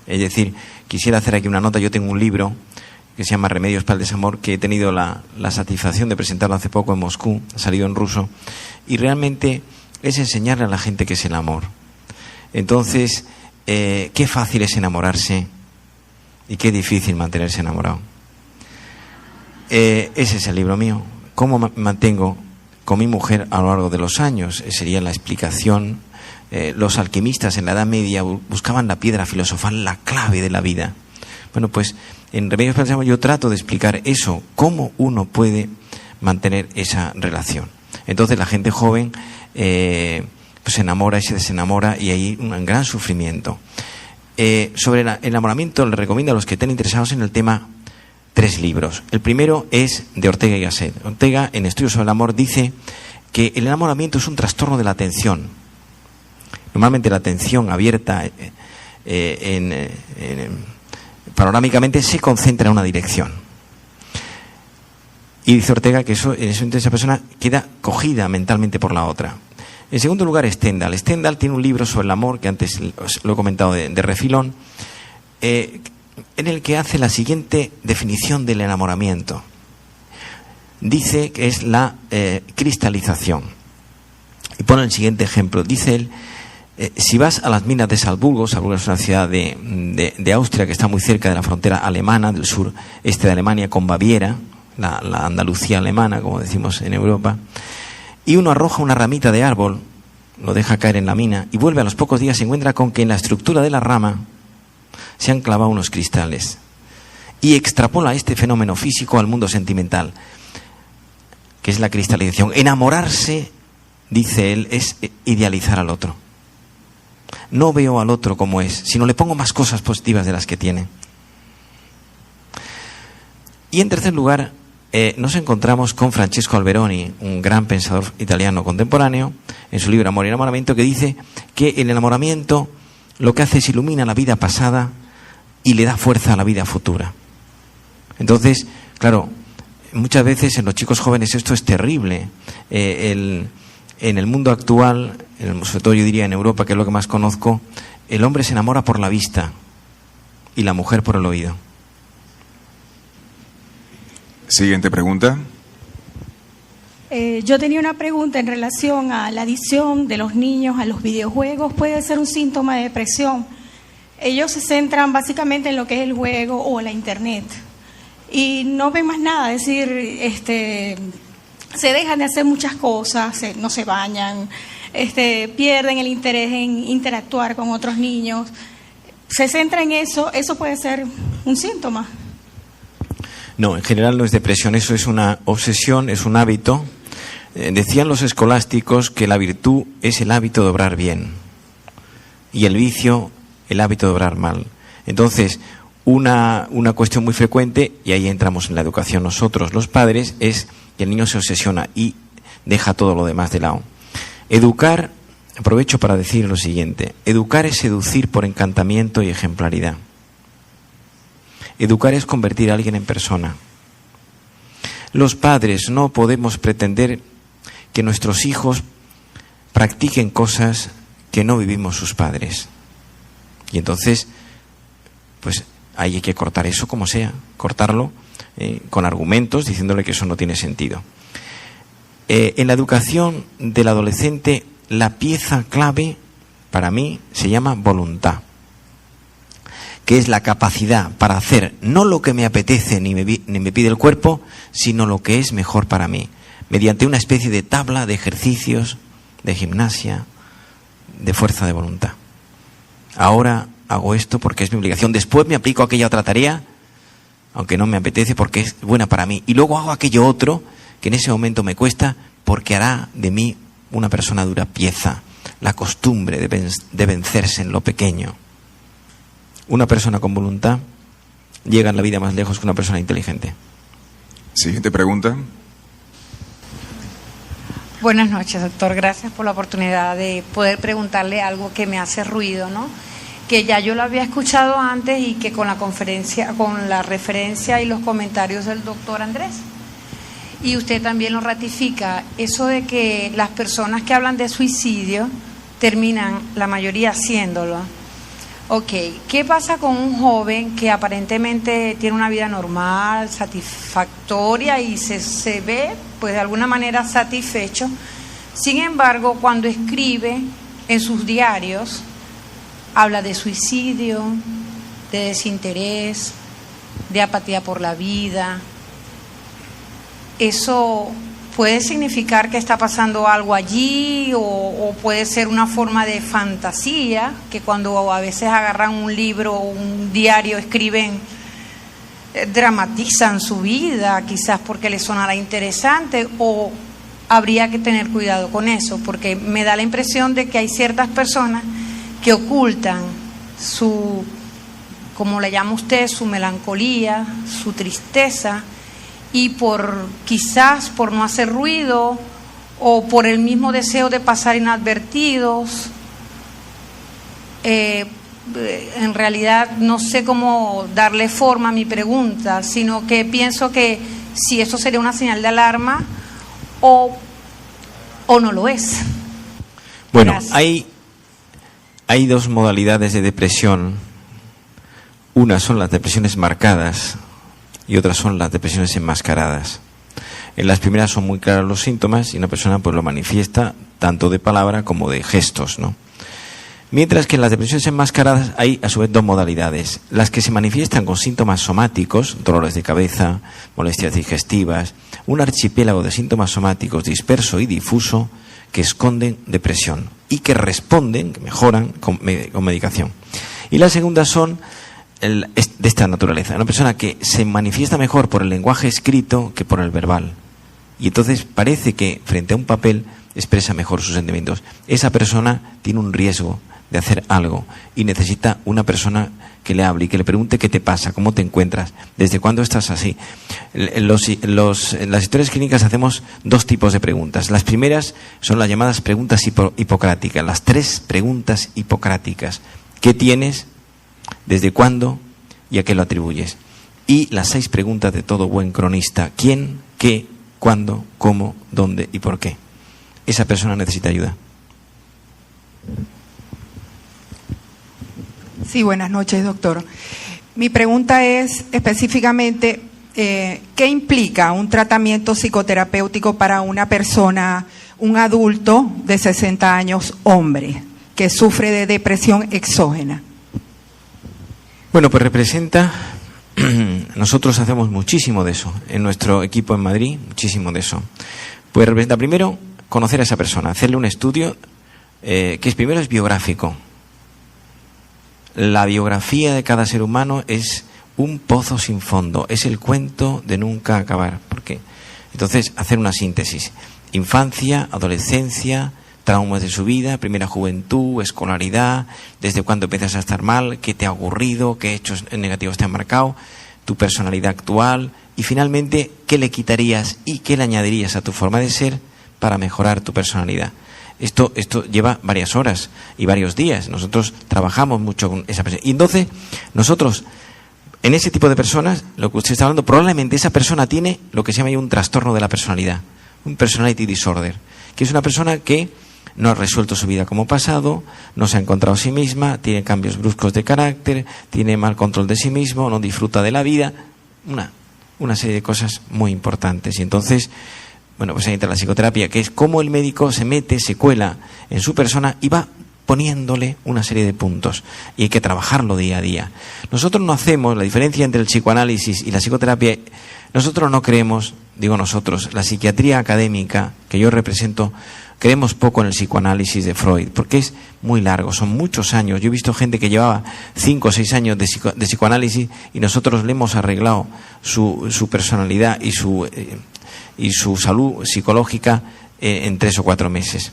Es decir, quisiera hacer aquí una nota. Yo tengo un libro que se llama Remedios para el desamor, que he tenido la satisfacción de presentarlo hace poco en Moscú, ha salido en ruso, y realmente es enseñarle a la gente qué es el amor. Entonces, qué fácil es enamorarse y qué difícil mantenerse enamorado. Ese es el libro mío. ¿Cómo me mantengo con mi mujer a lo largo de los años? Sería la explicación. Los alquimistas en la Edad Media buscaban la piedra filosofal, la clave de la vida. Bueno, pues en Remedios para el Desamor yo trato de explicar eso, cómo uno puede mantener esa relación. Entonces la gente joven pues se enamora y se desenamora, y hay un gran sufrimiento. Sobre el enamoramiento, les recomiendo a los que estén interesados en el tema 3 libros. El primero es de Ortega y Gasset. Ortega, en Estudios sobre el amor, dice que el enamoramiento es un trastorno de la atención. Normalmente la atención abierta panorámicamente se concentra en una dirección. Y dice Ortega que eso, en ese momento esa persona queda cogida mentalmente por la otra. En segundo lugar, Stendhal. Stendhal tiene un libro sobre el amor, que antes lo he comentado de refilón, en el que hace la siguiente definición del enamoramiento. Dice que es la cristalización. Y pone el siguiente ejemplo. Dice él, si vas a las minas de Salzburgo es una ciudad de Austria que está muy cerca de la frontera alemana, del sur este de Alemania, con Baviera, la Andalucía alemana, como decimos en Europa, y uno arroja una ramita de árbol, lo deja caer en la mina, y vuelve a los pocos días, se encuentra con que en la estructura de la rama se han clavado unos cristales, y extrapola este fenómeno físico al mundo sentimental, que es la cristalización. Enamorarse, dice él, es idealizar al otro. No veo al otro como es, sino le pongo más cosas positivas de las que tiene. Y en tercer lugar, nos encontramos con Francesco Alberoni, un gran pensador italiano contemporáneo, en su libro Amor y Enamoramiento, que dice que el enamoramiento lo que hace es ilumina la vida pasada y le da fuerza a la vida futura. Entonces, claro, muchas veces en los chicos jóvenes esto es terrible. En el mundo actual, sobre todo yo diría en Europa, que es lo que más conozco, el hombre se enamora por la vista y la mujer por el oído. Siguiente pregunta. Yo tenía una pregunta en relación a la adicción de los niños a los videojuegos. ¿Puede ser un síntoma de depresión? Ellos se centran básicamente en lo que es el juego o la internet y no ven más nada, es decir, se dejan de hacer muchas cosas, no se bañan, pierden el interés en interactuar con otros niños, se centra en eso. ¿Eso puede ser un síntoma? No, en general no es depresión, eso es una obsesión, es un hábito. Decían los escolásticos que la virtud es el hábito de obrar bien y el vicio el hábito de obrar mal. Entonces, una cuestión muy frecuente, y ahí entramos en la educación nosotros los padres, es que el niño se obsesiona y deja todo lo demás de lado. Educar, aprovecho para decir lo siguiente: educar es seducir por encantamiento y ejemplaridad. Educar es convertir a alguien en persona. Los padres no podemos pretender que nuestros hijos practiquen cosas que no vivimos sus padres. Y entonces, pues ahí hay que cortar eso como sea, cortarlo con argumentos, diciéndole que eso no tiene sentido. En la educación del adolescente, la pieza clave para mí se llama voluntad, que es la capacidad para hacer no lo que me apetece ni me pide el cuerpo, sino lo que es mejor para mí, mediante una especie de tabla de ejercicios, de gimnasia, de fuerza de voluntad. Ahora hago esto porque es mi obligación, después me aplico aquella otra tarea, aunque no me apetece, porque es buena para mí, y luego hago aquello otro que en ese momento me cuesta, porque hará de mí una persona dura pieza, la costumbre de vencerse en lo pequeño. Una persona con voluntad llega en la vida más lejos que una persona inteligente. Siguiente pregunta. Buenas noches, doctor. Gracias por la oportunidad de poder preguntarle algo que me hace ruido, ¿no? Que ya yo lo había escuchado antes y que con la conferencia, con la referencia y los comentarios del doctor Andrés. Y usted también lo ratifica, eso de que las personas que hablan de suicidio terminan, la mayoría, haciéndolo. Ok, ¿qué pasa con un joven que aparentemente tiene una vida normal, satisfactoria y se ve, pues de alguna manera satisfecho? Sin embargo, cuando escribe en sus diarios, habla de suicidio, de desinterés, de apatía por la vida. ¿Eso puede significar que está pasando algo allí o puede ser una forma de fantasía, que cuando a veces agarran un libro o un diario escriben, dramatizan su vida, quizás porque les sonará interesante, o habría que tener cuidado con eso? Porque me da la impresión de que hay ciertas personas que ocultan su, como le llama usted, su melancolía, su tristeza, y quizás por no hacer ruido o por el mismo deseo de pasar inadvertidos, en realidad no sé cómo darle forma a mi pregunta, sino que pienso que si eso sería una señal de alarma o no lo es. Bueno, Gracias. hay dos modalidades de depresión. Una son las depresiones marcadas y otras son las depresiones enmascaradas. En las primeras son muy claros los síntomas y una persona pues lo manifiesta tanto de palabra como de gestos, ¿no? Mientras que en las depresiones enmascaradas hay a su vez dos modalidades: las que se manifiestan con síntomas somáticos, dolores de cabeza, molestias digestivas, un archipiélago de síntomas somáticos disperso y difuso que esconden depresión y que responden, que mejoran con medicación. Y las segundas son de esta naturaleza, una persona que se manifiesta mejor por el lenguaje escrito que por el verbal, y entonces parece que frente a un papel expresa mejor sus sentimientos. Esa persona tiene un riesgo de hacer algo y necesita una persona que le hable y que le pregunte qué te pasa, cómo te encuentras, desde cuándo estás así. En las historias clínicas hacemos dos tipos de preguntas. Las primeras son las llamadas preguntas hipocráticas, las 3 preguntas hipocráticas. ¿Qué tienes? ¿Desde cuándo? ¿Y a qué lo atribuyes? Y las 6 preguntas de todo buen cronista: ¿quién? ¿Qué? ¿Cuándo? ¿Cómo? ¿Dónde? ¿Y por qué? Esa persona necesita ayuda. Sí, buenas noches, doctor. Mi pregunta es específicamente, ¿qué implica un tratamiento psicoterapéutico para una persona, un adulto de 60 años, hombre, que sufre de depresión exógena? Bueno, pues representa, nosotros hacemos muchísimo de eso, en nuestro equipo en Madrid, muchísimo de eso. Pues representa primero conocer a esa persona, hacerle un estudio que primero es biográfico. La biografía de cada ser humano es un pozo sin fondo, es el cuento de nunca acabar. ¿Por qué? Entonces, hacer una síntesis: infancia, adolescencia, traumas de su vida, primera juventud, escolaridad, desde cuándo empiezas a estar mal, qué te ha ocurrido, qué hechos negativos te han marcado, tu personalidad actual, y finalmente qué le quitarías y qué le añadirías a tu forma de ser para mejorar tu personalidad. Esto lleva varias horas y varios días. Nosotros trabajamos mucho con esa persona. Y entonces, nosotros, en ese tipo de personas, lo que usted está hablando, probablemente esa persona tiene lo que se llama un trastorno de la personalidad, un personality disorder, que es una persona que no ha resuelto su vida como pasado, no se ha encontrado a sí misma, tiene cambios bruscos de carácter, tiene mal control de sí mismo, no disfruta de la vida, una serie de cosas muy importantes. Y entonces, Bueno, pues ahí entra la psicoterapia, que es cómo el médico se mete, se cuela en su persona y va poniéndole una serie de puntos. Y hay que trabajarlo día a día. Nosotros no hacemos la diferencia entre el psicoanálisis y la psicoterapia. Nosotros no creemos, digo nosotros, la psiquiatría académica que yo represento, creemos poco en el psicoanálisis de Freud, porque es muy largo, son muchos años. Yo he visto gente que llevaba 5 o 6 años de psicoanálisis y nosotros le hemos arreglado su personalidad y su salud psicológica en 3 o 4 meses.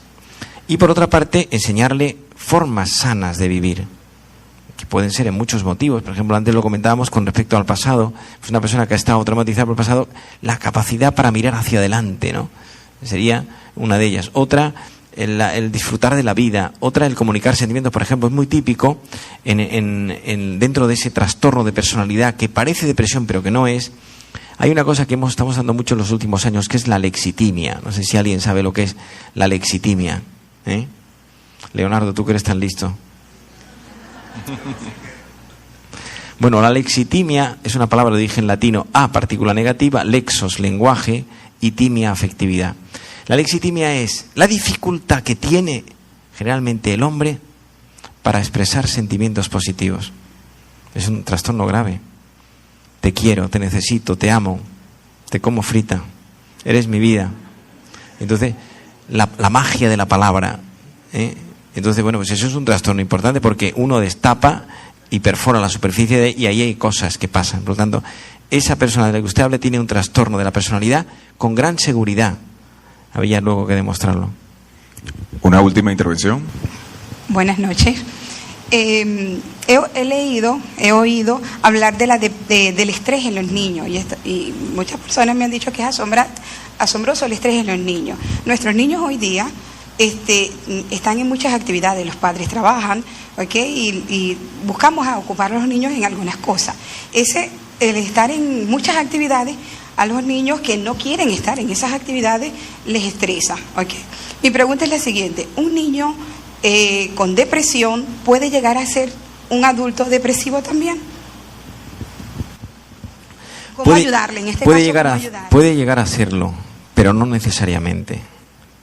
Y por otra parte, enseñarle formas sanas de vivir, que pueden ser en muchos motivos. Por ejemplo, antes lo comentábamos con respecto al pasado, pues una persona que ha estado traumatizada por el pasado, la capacidad para mirar hacia adelante, ¿no? Sería una de ellas. Otra, el disfrutar de la vida. Otra, el comunicar sentimientos. Por ejemplo, es muy típico dentro de ese trastorno de personalidad que parece depresión pero que no es. Hay una cosa que estamos dando mucho en los últimos años, que es la lexitimia. No sé si alguien sabe lo que es la lexitimia, ¿eh? Leonardo, tú que eres tan listo. Bueno, la lexitimia es una palabra de origen latino, a, partícula negativa, lexos, lenguaje, y timia, afectividad. La lexitimia es la dificultad que tiene generalmente el hombre para expresar sentimientos positivos. Es un trastorno grave. Te quiero, te necesito, te amo, te como frita, eres mi vida. Entonces, la magia de la palabra, ¿eh? Entonces, bueno, pues eso es un trastorno importante porque uno destapa y perfora la superficie y ahí hay cosas que pasan. Por lo tanto, esa persona de la que usted habla tiene un trastorno de la personalidad con gran seguridad. Había luego que demostrarlo. Una última intervención. Buenas noches. He oído hablar del estrés en los niños y muchas personas me han dicho que es asombroso el estrés en los niños. Nuestros niños hoy día están en muchas actividades, los padres trabajan, ¿okay? y buscamos a ocupar a los niños en algunas cosas. El estar en muchas actividades, a los niños que no quieren estar en esas actividades les estresa, ¿okay? Mi pregunta es la siguiente: ¿un niño con depresión puede llegar a ser un adulto depresivo también? ¿Cómo ayudarle en este caso? Puede llegar a serlo, pero no necesariamente.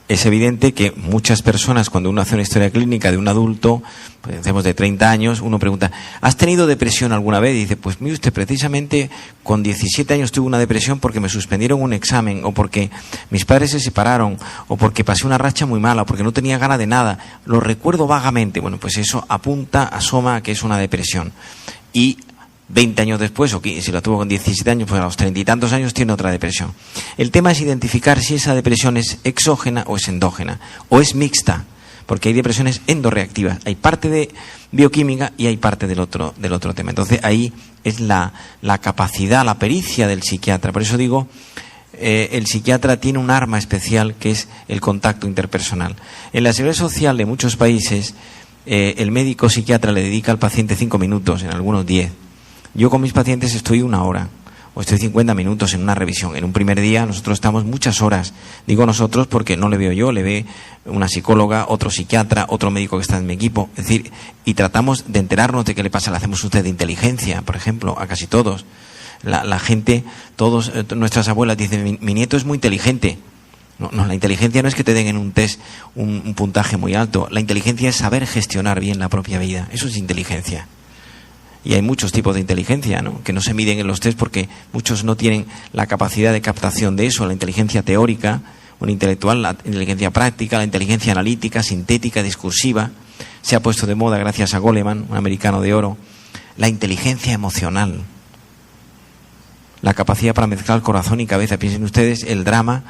Es evidente que muchas personas, cuando uno hace una historia clínica de un adulto, pues decimos de 30 años, uno pregunta, ¿has tenido depresión alguna vez? Y dice, pues mire usted, precisamente con 17 años tuve una depresión porque me suspendieron un examen, o porque mis padres se separaron, o porque pasé una racha muy mala, o porque no tenía ganas de nada. Lo recuerdo vagamente. Bueno, pues eso asoma a que es una depresión. Y 20 años después, o si la tuvo con 17 años, pues a los 30 y tantos años tiene otra depresión. El tema es identificar si esa depresión es exógena o es endógena, o es mixta, porque hay depresiones endorreactivas. Hay parte de bioquímica y hay parte del otro tema. Entonces ahí es la capacidad, la pericia del psiquiatra. Por eso digo, el psiquiatra tiene un arma especial que es el contacto interpersonal. En la seguridad social de muchos países, el médico psiquiatra le dedica al paciente 5 minutos, en algunos 10. Yo con mis pacientes estoy 1 hora o estoy 50 minutos en una revisión. En un primer día nosotros estamos muchas horas. Digo nosotros porque no le veo yo, le ve una psicóloga, otro psiquiatra, otro médico que está en mi equipo. Es decir, y tratamos de enterarnos de qué le pasa. Le hacemos un test de inteligencia, por ejemplo, a casi todos. La gente, todos, nuestras abuelas dicen, mi nieto es muy inteligente. No, la inteligencia no es que te den en un test un puntaje muy alto. La inteligencia es saber gestionar bien la propia vida. Eso es inteligencia. Y hay muchos tipos de inteligencia, ¿no?, que no se miden en los test porque muchos no tienen la capacidad de captación de eso. La inteligencia teórica, una intelectual, la inteligencia práctica, la inteligencia analítica, sintética, discursiva. Se ha puesto de moda gracias a Goleman, un americano de oro. La inteligencia emocional, la capacidad para mezclar corazón y cabeza. Piensen ustedes el drama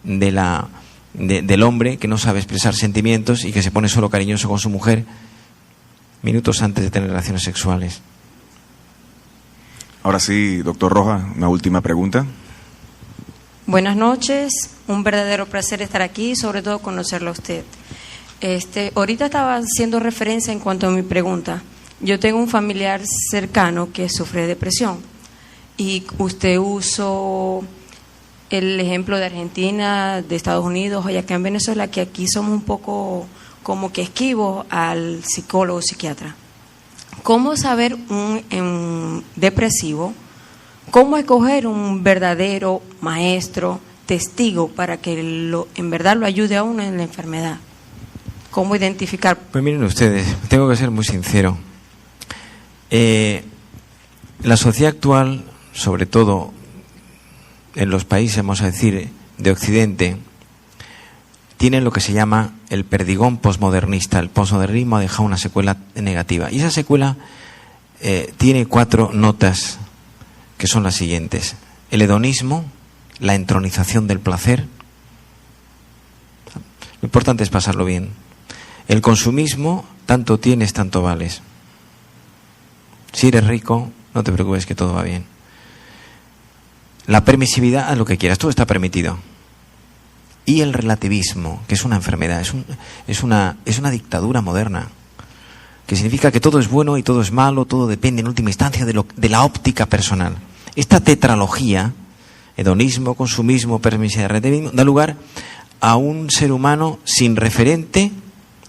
del hombre que no sabe expresar sentimientos y que se pone solo cariñoso con su mujer minutos antes de tener relaciones sexuales. Ahora sí, doctor Rojas, una última pregunta. Buenas noches, un verdadero placer estar aquí y sobre todo conocerlo a usted. Ahorita estaba haciendo referencia en cuanto a mi pregunta. Yo tengo un familiar cercano que sufre de depresión y usted usó el ejemplo de Argentina, de Estados Unidos, y acá en Venezuela, que aquí somos un poco como que esquivos al psicólogo o psiquiatra. ¿Cómo saber un depresivo? ¿Cómo escoger un verdadero maestro testigo para que en verdad lo ayude a uno en la enfermedad? ¿Cómo identificar? Pues miren ustedes, tengo que ser muy sincero. La sociedad actual, sobre todo en los países, vamos a decir, de Occidente, tiene lo que se llama el perdigón posmodernista. El posmodernismo ha dejado una secuela negativa. Y esa secuela tiene 4 notas que son las siguientes: el hedonismo, la entronización del placer. Lo importante es pasarlo bien. El consumismo, tanto tienes, tanto vales. Si eres rico, no te preocupes que todo va bien. La permisividad, haz lo que quieras, todo está permitido. Y el relativismo, que es una enfermedad, es una dictadura moderna, que significa que todo es bueno y todo es malo, todo depende en última instancia de la óptica personal. Esta tetralogía, hedonismo, consumismo, permisividad, relativismo, da lugar a un ser humano sin referente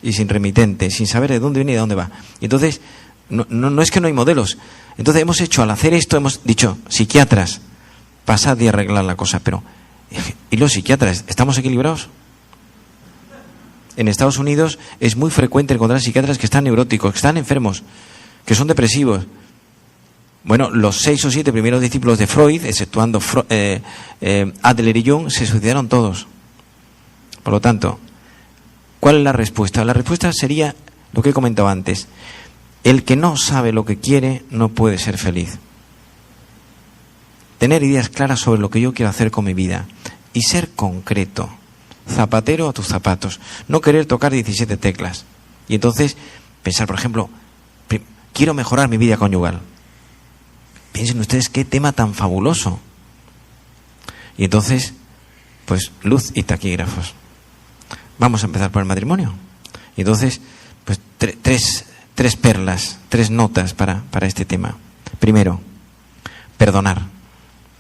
y sin remitente, sin saber de dónde viene y de dónde va. Y entonces, no es que no hay modelos. Entonces hemos hecho, al hacer esto, hemos dicho, psiquiatras, pasad y arreglar la cosa, pero ¿y los psiquiatras? ¿Estamos equilibrados? En Estados Unidos es muy frecuente encontrar psiquiatras que están neuróticos, que están enfermos, que son depresivos. Bueno, los 6 o 7 primeros discípulos de Freud, exceptuando Adler y Jung, se suicidaron todos. Por lo tanto, ¿cuál es la respuesta? La respuesta sería lo que he comentado antes. El que no sabe lo que quiere no puede ser feliz. Tener ideas claras sobre lo que yo quiero hacer con mi vida y ser concreto, zapatero a tus zapatos, no querer tocar 17 teclas. Y entonces pensar, por ejemplo, quiero mejorar mi vida conyugal. Piensen ustedes qué tema tan fabuloso. Y entonces, pues luz y taquígrafos. Vamos a empezar por el matrimonio. Y entonces, pues tres perlas, 3 notas para este tema. Primero, perdonar.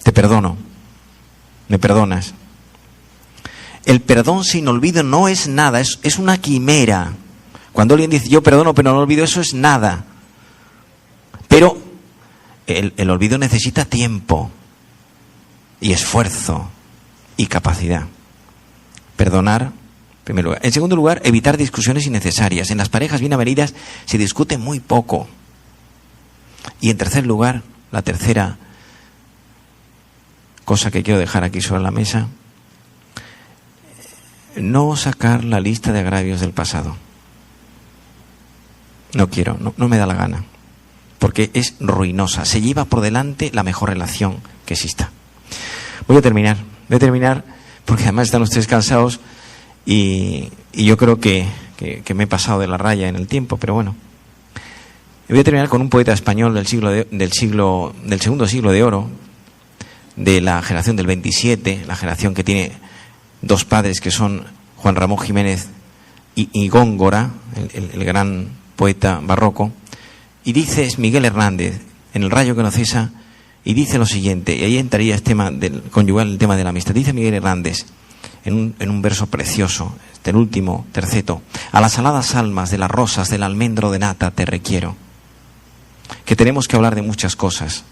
Te perdono. Me perdonas. El perdón sin olvido no es nada, es una quimera. Cuando alguien dice yo perdono pero no olvido, eso es nada. Pero el olvido necesita tiempo y esfuerzo y capacidad. Perdonar, en primer lugar. En segundo lugar, evitar discusiones innecesarias. En las parejas bien avenidas se discute muy poco. Y en tercer lugar, la tercera cosa que quiero dejar aquí sobre la mesa: no sacar la lista de agravios del pasado. No quiero, no me da la gana, porque es ruinosa, se lleva por delante la mejor relación que exista. Voy a terminar porque además están ustedes cansados y yo creo que me he pasado de la raya en el tiempo, pero bueno. Voy a terminar con un poeta español del segundo siglo de oro, de la generación del 27, la generación que tiene 2 padres que son Juan Ramón Jiménez y Góngora, el gran poeta barroco. Y dice, es Miguel Hernández, en El rayo que no cesa, y dice lo siguiente, y ahí entraría este tema del conyugal, el tema de la amistad. Dice Miguel Hernández, en un verso precioso, el último terceto: a las aladas almas de las rosas del almendro de nata te requiero. Que tenemos que hablar de muchas cosas.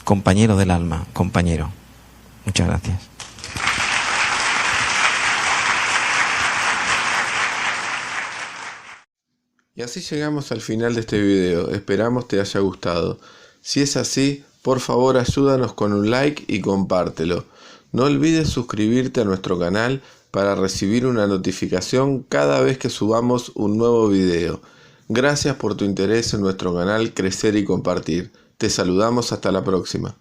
Compañero del alma, compañero. Muchas gracias. Y así llegamos al final de este video. Esperamos te haya gustado. Si es así, por favor ayúdanos con un like y compártelo. No olvides suscribirte a nuestro canal para recibir una notificación cada vez que subamos un nuevo video. Gracias por tu interés en nuestro canal Crecer y Compartir. Te saludamos hasta la próxima.